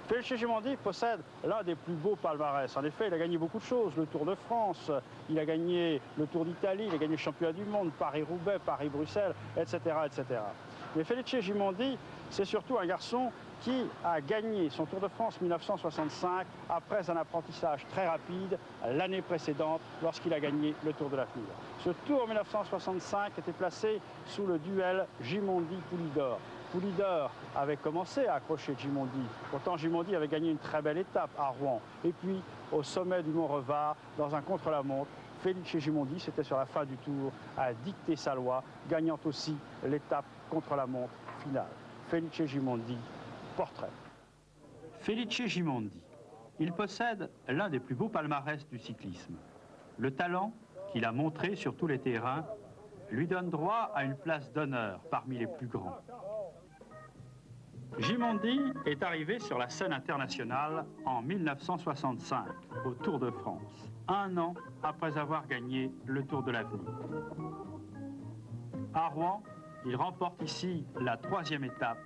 Felice Gimondi possède l'un des plus beaux palmarès. En effet, il a gagné beaucoup de choses. Le Tour de France, il a gagné le Tour d'Italie, il a gagné le championnat du monde, Paris-Roubaix, Paris-Bruxelles, etc., etc. Mais Felice Gimondi, c'est surtout un garçon qui a gagné son Tour de France 1965 après un apprentissage très rapide l'année précédente lorsqu'il a gagné le Tour de l'Avenir. Ce Tour 1965 était placé sous le duel Gimondi-Poulidor. Poulidor avait commencé à accrocher Gimondi. Pourtant, Gimondi avait gagné une très belle étape à Rouen. Et puis, au sommet du Mont Revard, dans un contre-la-montre, Felice Gimondi, c'était sur la fin du Tour, a dicté sa loi, gagnant aussi l'étape contre-la-montre finale. Felice Gimondi, portrait. Felice Gimondi. Il possède l'un des plus beaux palmarès du cyclisme. Le talent qu'il a montré sur tous les terrains lui donne droit à une place d'honneur parmi les plus grands. Gimondi est arrivé sur la scène internationale en 1965, au Tour de France, un an après avoir gagné le Tour de l'Avenir. À Rouen, il remporte ici la 3e étape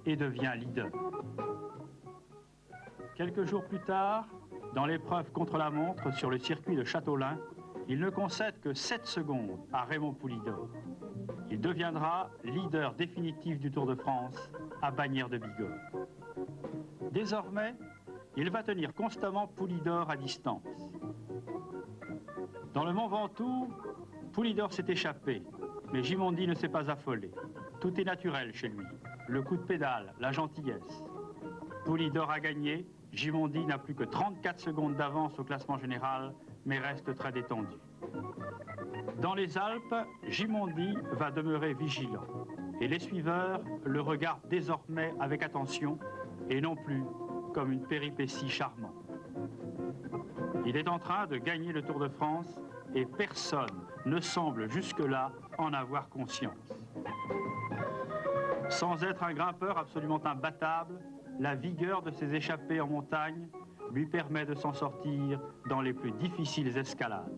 et devient leader. Quelques jours plus tard, dans l'épreuve contre-la-montre sur le circuit de Châteaulin, il ne concède que 7 secondes à Raymond Poulidor. Il deviendra leader définitif du Tour de France à Bagnères de Bigorre. Désormais, il va tenir constamment Poulidor à distance. Dans le Mont Ventoux, Poulidor s'est échappé, mais Gimondi ne s'est pas affolé. Tout est naturel chez lui. Le coup de pédale, la gentillesse. Poulidor a gagné, Gimondi n'a plus que 34 secondes d'avance au classement général, mais reste très détendu. Dans les Alpes, Gimondi va demeurer vigilant et les suiveurs le regardent désormais avec attention et non plus comme une péripétie charmante. Il est en train de gagner le Tour de France et personne ne semble jusque-là en avoir conscience. Sans être un grimpeur absolument imbattable, la vigueur de ses échappées en montagne lui permet de s'en sortir dans les plus difficiles escalades.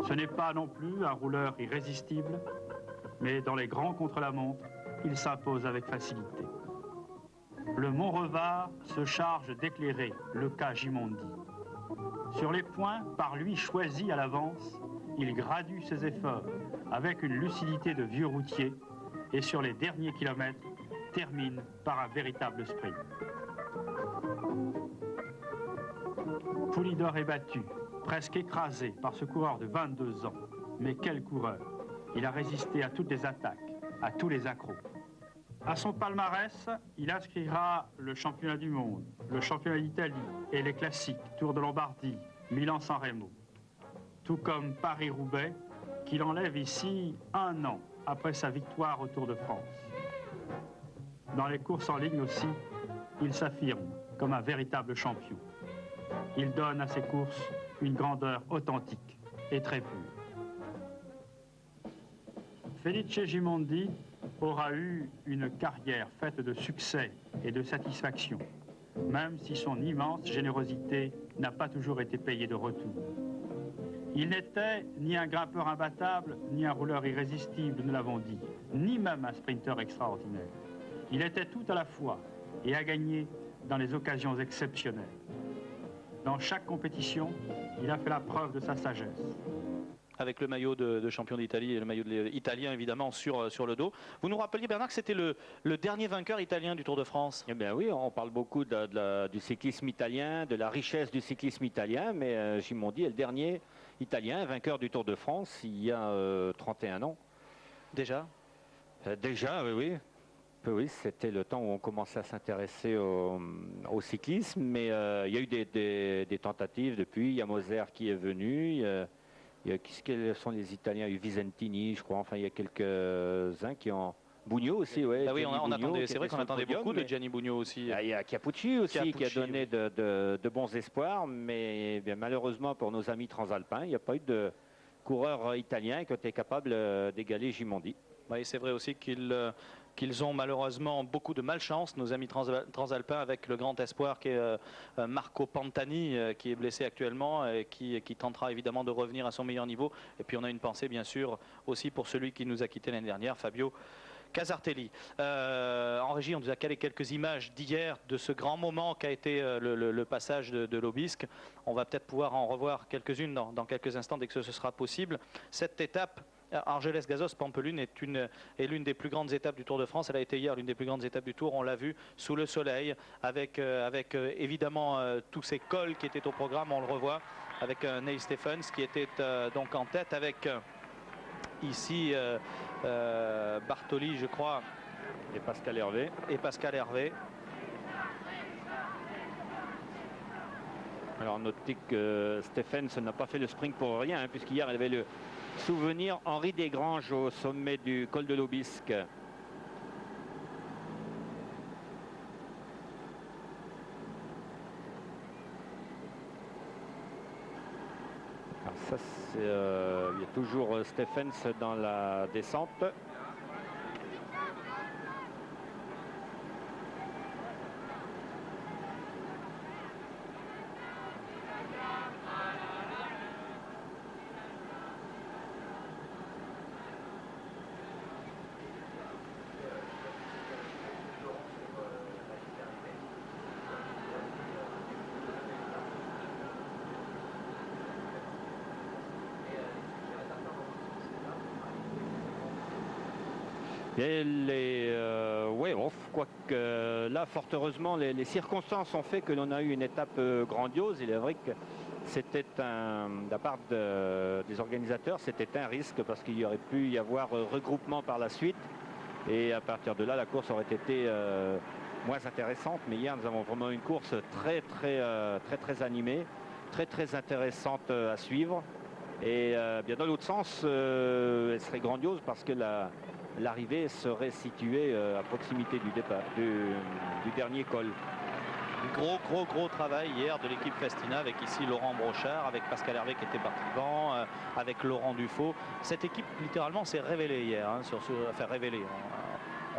Ce n'est pas non plus un rouleur irrésistible, mais dans les grands contre-la-montre, il s'impose avec facilité. Le Mont-Revard se charge d'éclairer le cas Gimondi. Sur les points par lui choisis à l'avance, il gradue ses efforts avec une lucidité de vieux routier et sur les derniers kilomètres, termine par un véritable sprint. Poulidor est battu, presque écrasé par ce coureur de 22 ans. Mais quel coureur! Il a résisté à toutes les attaques, à tous les accros. À son palmarès, il inscrira le championnat du monde, le championnat d'Italie et les classiques, Tour de Lombardie, Milan-San Remo. Tout comme Paris-Roubaix, qu'il enlève ici 1 an après sa victoire au Tour de France. Dans les courses en ligne aussi, il s'affirme comme un véritable champion. Il donne à ses courses une grandeur authentique et très pure. Felice Gimondi aura eu une carrière faite de succès et de satisfaction, même si son immense générosité n'a pas toujours été payée de retour. Il n'était ni un grimpeur imbattable, ni un rouleur irrésistible, nous l'avons dit, ni même un sprinter extraordinaire. Il était tout à la fois et a gagné dans les occasions exceptionnelles. Dans chaque compétition, il a fait la preuve de sa sagesse. Avec le maillot de champion d'Italie et le maillot italien évidemment sur le dos. Vous nous rappeliez, Bernard, que c'était le dernier vainqueur italien du Tour de France. Eh bien oui, on parle beaucoup du cyclisme italien, de la richesse du cyclisme italien, mais Gimondi est le dernier italien vainqueur du Tour de France il y a 31 ans. Déjà Déjà, oui. Oui, c'était le temps où on commençait à s'intéresser au cyclisme, mais il y a eu des tentatives depuis. Il y a Moser qui est venu. Quels sont les Italiens? Il y a eu Visentini, je crois. Enfin, il y a quelques-uns qui ont... Bugno aussi, oui. Ah oui, c'est vrai qu'on attendait beaucoup de Gianni Bugno aussi. Il y a Capucci aussi qui a donné de bons espoirs, mais bien, malheureusement pour nos amis transalpins, il n'y a pas eu de coureurs italiens qui ont été capables d'égaler Gimondi. Oui, c'est vrai aussi qu'ils ont malheureusement beaucoup de malchance, nos amis transalpins, avec le grand espoir qui est Marco Pantani, qui est blessé actuellement et qui tentera évidemment de revenir à son meilleur niveau. Et puis on a une pensée bien sûr aussi pour celui qui nous a quitté l'année dernière, Fabio Casartelli. En régie, on nous a calé quelques images d'hier de ce grand moment qu'a été le passage de l'Aubisque. On va peut-être pouvoir en revoir quelques-unes dans quelques instants dès que ce sera possible. Cette étape Argelès-Gazos-Pampelune est l'une des plus grandes étapes du Tour de France. Elle a été hier l'une des plus grandes étapes du Tour. On l'a vu sous le soleil avec évidemment tous ces cols qui étaient au programme. On le revoit avec Neil Stephens qui était donc en tête avec ici Bartoli, je crois, et Pascal Hervé. Alors notez que Stephens n'a pas fait le sprint pour rien, puisqu'hier elle avait le souvenir Henri Desgranges au sommet du col de l'Aubisque. Alors ça, il y a toujours Stephens dans la descente. Quoique là, fort heureusement, les circonstances ont fait que l'on a eu une étape grandiose. Il est vrai que c'était de la part des organisateurs, c'était un risque parce qu'il y aurait pu y avoir regroupement par la suite. Et à partir de là, la course aurait été moins intéressante. Mais hier, nous avons vraiment une course très animée, très intéressante à suivre. Et bien dans l'autre sens, elle serait grandiose parce que l'arrivée serait située à proximité du départ, du dernier col. Gros travail hier de l'équipe Festina avec ici Laurent Brochard, avec Pascal Hervé qui était parti devant, avec Laurent Dufaux. Cette équipe littéralement s'est révélée hier, révélée.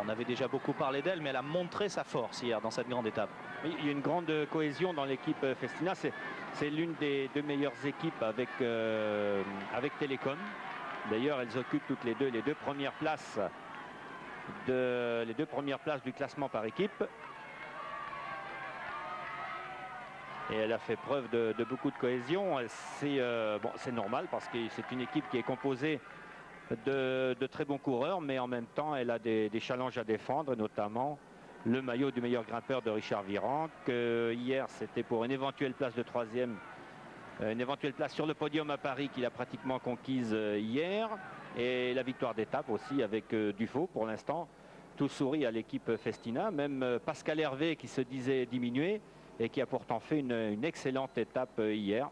On avait déjà beaucoup parlé d'elle, mais elle a montré sa force hier dans cette grande étape. Il y a une grande cohésion dans l'équipe Festina. C'est l'une des deux meilleures équipes avec Télécom. D'ailleurs, elles occupent toutes les deux premières places du classement par équipe. Et elle a fait preuve de beaucoup de cohésion. C'est normal parce que c'est une équipe qui est composée de très bons coureurs, mais en même temps, elle a des challenges à défendre, notamment le maillot du meilleur grimpeur de Richard Virenque. Hier, c'était pour une éventuelle place de troisième, une éventuelle place sur le podium à Paris qu'il a pratiquement conquise hier. Et la victoire d'étape aussi avec Dufaux pour l'instant. Tout sourit à l'équipe Festina, même Pascal Hervé qui se disait diminué et qui a pourtant fait une excellente étape hier.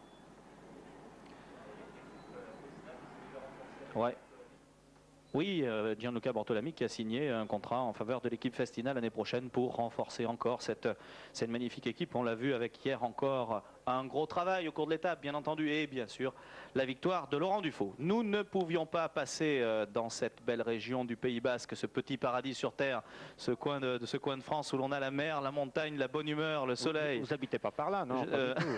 Ouais. Oui, Gianluca Bortolami qui a signé un contrat en faveur de l'équipe Festina l'année prochaine pour renforcer encore cette magnifique équipe. On l'a vu avec hier encore un gros travail au cours de l'étape, bien entendu, et bien sûr la victoire de Laurent Dufaux. Nous ne pouvions pas passer dans cette belle région du Pays Basque, ce petit paradis sur terre, ce coin de France où l'on a la mer, la montagne, la bonne humeur, le soleil. Vous habitez pas par là, non? Pas du tout.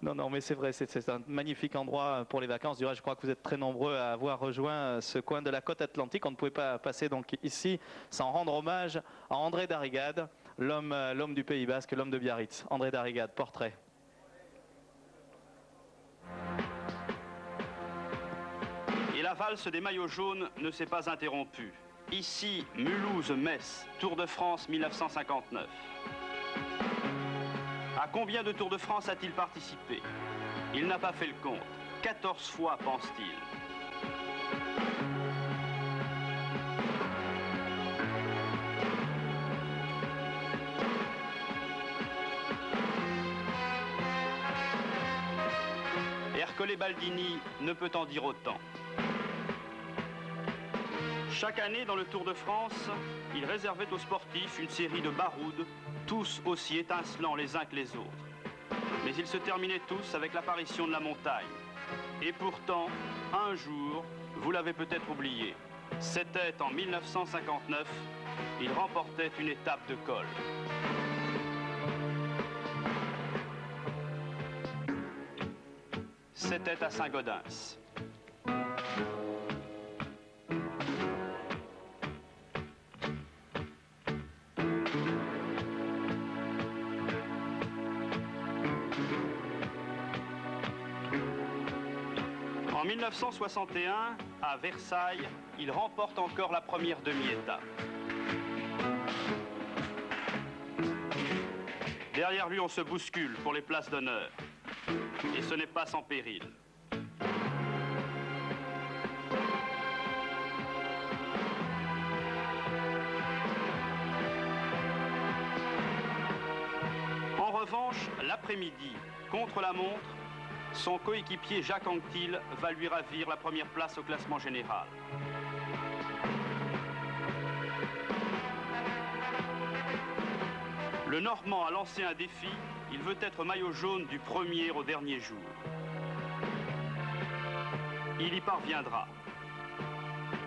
Non, mais c'est vrai, c'est un magnifique endroit pour les vacances. Du reste, je crois que vous êtes très nombreux à avoir rejoint ce coin de la côte atlantique. On ne pouvait pas passer donc ici sans rendre hommage à André Darrigade, l'homme du Pays Basque, l'homme de Biarritz. André Darrigade, portrait. Et la valse des maillots jaunes ne s'est pas interrompue. Ici, Mulhouse-Metz, Tour de France 1959. À combien de Tours de France a-t-il participé? Il n'a pas fait le compte. 14 fois, pense-t-il. Ercole Baldini ne peut en dire autant. Chaque année, dans le Tour de France, il réservait aux sportifs une série de baroudes, tous aussi étincelants les uns que les autres. Mais ils se terminaient tous avec l'apparition de la montagne. Et pourtant, un jour, vous l'avez peut-être oublié, c'était en 1959, il remportait une étape de col. C'était à Saint-Gaudens. En 1961, à Versailles, il remporte encore la première demi-étape. Derrière lui, on se bouscule pour les places d'honneur. Et ce n'est pas sans péril. En revanche, l'après-midi, contre la montre, son coéquipier Jacques Anquetil va lui ravir la première place au classement général. Le Normand a lancé un défi, il veut être maillot jaune du premier au dernier jour. Il y parviendra.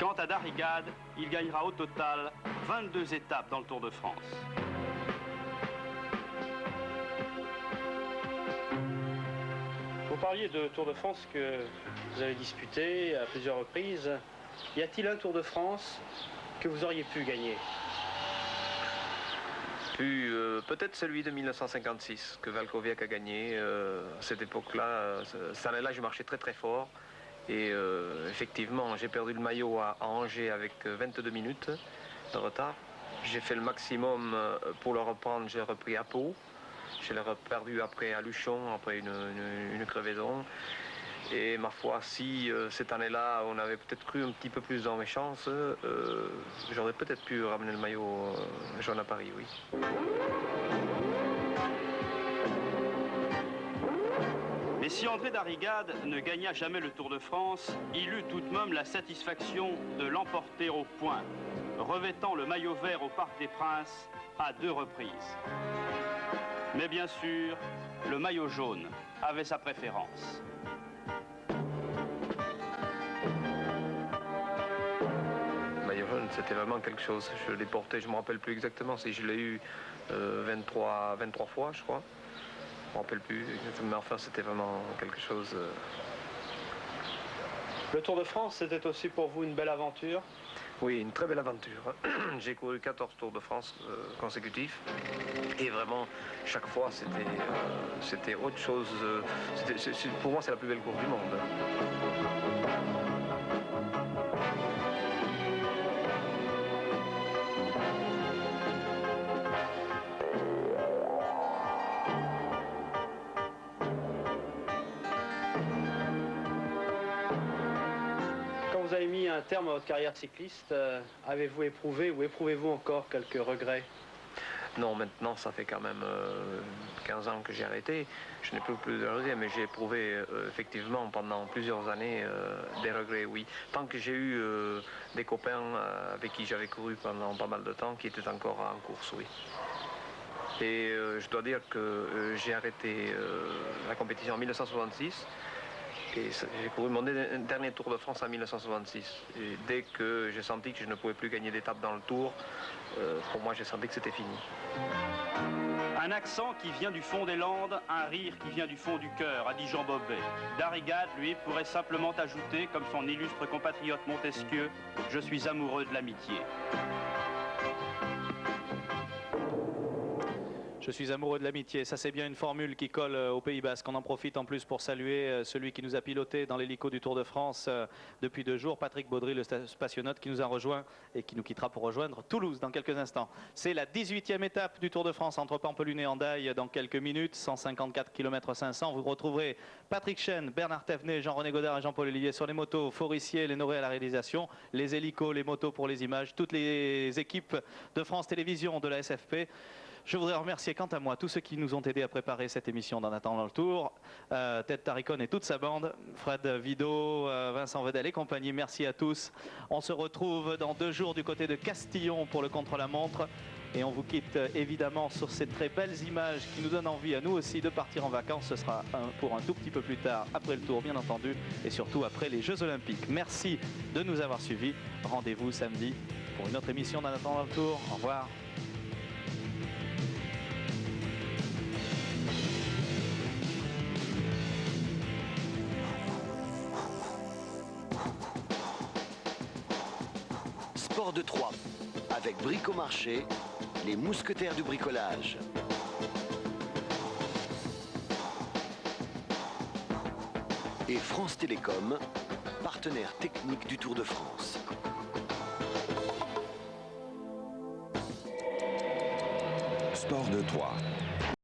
Quant à Darrigade, il gagnera au total 22 étapes dans le Tour de France. Vous parliez de Tour de France que vous avez disputé à plusieurs reprises. Y a-t-il un Tour de France que vous auriez pu gagner? Peut-être celui de 1956 que Valkoviak a gagné. À cette époque-là, cette année-là, je marchais très très fort. Et effectivement, j'ai perdu le maillot à Angers avec 22 minutes de retard. J'ai fait le maximum pour le reprendre, j'ai repris à Pau. Je l'ai perdu après à Luchon, après une crevaison. Et ma foi, si cette année-là, on avait peut-être cru un petit peu plus dans mes chances, j'aurais peut-être pu ramener le maillot jaune à Paris, oui. Mais si André Darrigade ne gagna jamais le Tour de France, il eut tout de même la satisfaction de l'emporter au point, revêtant le maillot vert au Parc des Princes à 2 reprises. Mais bien sûr, le maillot jaune avait sa préférence. Le maillot jaune, c'était vraiment quelque chose. Je l'ai porté, je ne me rappelle plus exactement si je l'ai eu 23 fois, je crois. Je ne me rappelle plus, mais enfin, c'était vraiment quelque chose. Le Tour de France, c'était aussi pour vous une belle aventure? Oui, une très belle aventure. J'ai couru 14 Tours de France consécutifs et vraiment chaque fois c'était autre chose. Pour moi c'est la plus belle course du monde. Quand vous avez mis un terme à votre carrière cycliste, avez-vous éprouvé ou éprouvez-vous encore quelques regrets? Non, maintenant ça fait quand même 15 ans que j'ai arrêté. Je n'ai plus de regrets, mais j'ai éprouvé effectivement pendant plusieurs années des regrets, oui. Tant que j'ai eu des copains avec qui j'avais couru pendant pas mal de temps qui étaient encore en course, oui. Et je dois dire que j'ai arrêté la compétition en 1966. Et j'ai couru mon dernier Tour de France en 1966. Et dès que j'ai senti que je ne pouvais plus gagner d'étape dans le Tour, pour moi j'ai senti que c'était fini. Un accent qui vient du fond des Landes, un rire qui vient du fond du cœur, a dit Jean Bobet. Darrigade, lui, pourrait simplement ajouter, comme son illustre compatriote Montesquieu, « Je suis amoureux de l'amitié ». Je suis amoureux de l'amitié. Ça, c'est bien une formule qui colle au Pays Basque. On en profite en plus pour saluer celui qui nous a piloté dans l'hélico du Tour de France depuis 2 jours, Patrick Baudry, le spationaute, qui nous a rejoint et qui nous quittera pour rejoindre Toulouse dans quelques instants. C'est la 18e étape du Tour de France entre Pampelune et Hendaye dans quelques minutes, 154 km 500. Vous retrouverez Patrick Chêne, Bernard Thévenet, Jean-René Godard et Jean-Paul Olivier sur les motos, Forissier, Lénoré à la réalisation, les hélicos, les motos pour les images, toutes les équipes de France Télévisions, de la SFP. Je voudrais remercier quant à moi tous ceux qui nous ont aidés à préparer cette émission d'En attendant le tour. Ted Taricone et toute sa bande, Fred Vido, Vincent Vedel et compagnie, merci à tous. On se retrouve dans 2 jours du côté de Castillon pour le contre-la-montre. Et on vous quitte évidemment sur ces très belles images qui nous donnent envie à nous aussi de partir en vacances. Ce sera pour un tout petit peu plus tard, après le tour bien entendu, et surtout après les Jeux Olympiques. Merci de nous avoir suivis. Rendez-vous samedi pour une autre émission d'En attendant le tour. Au revoir. Sport de Troyes, avec Bricomarché, les mousquetaires du bricolage. Et France Télécom, partenaire technique du Tour de France. Sport de Troyes.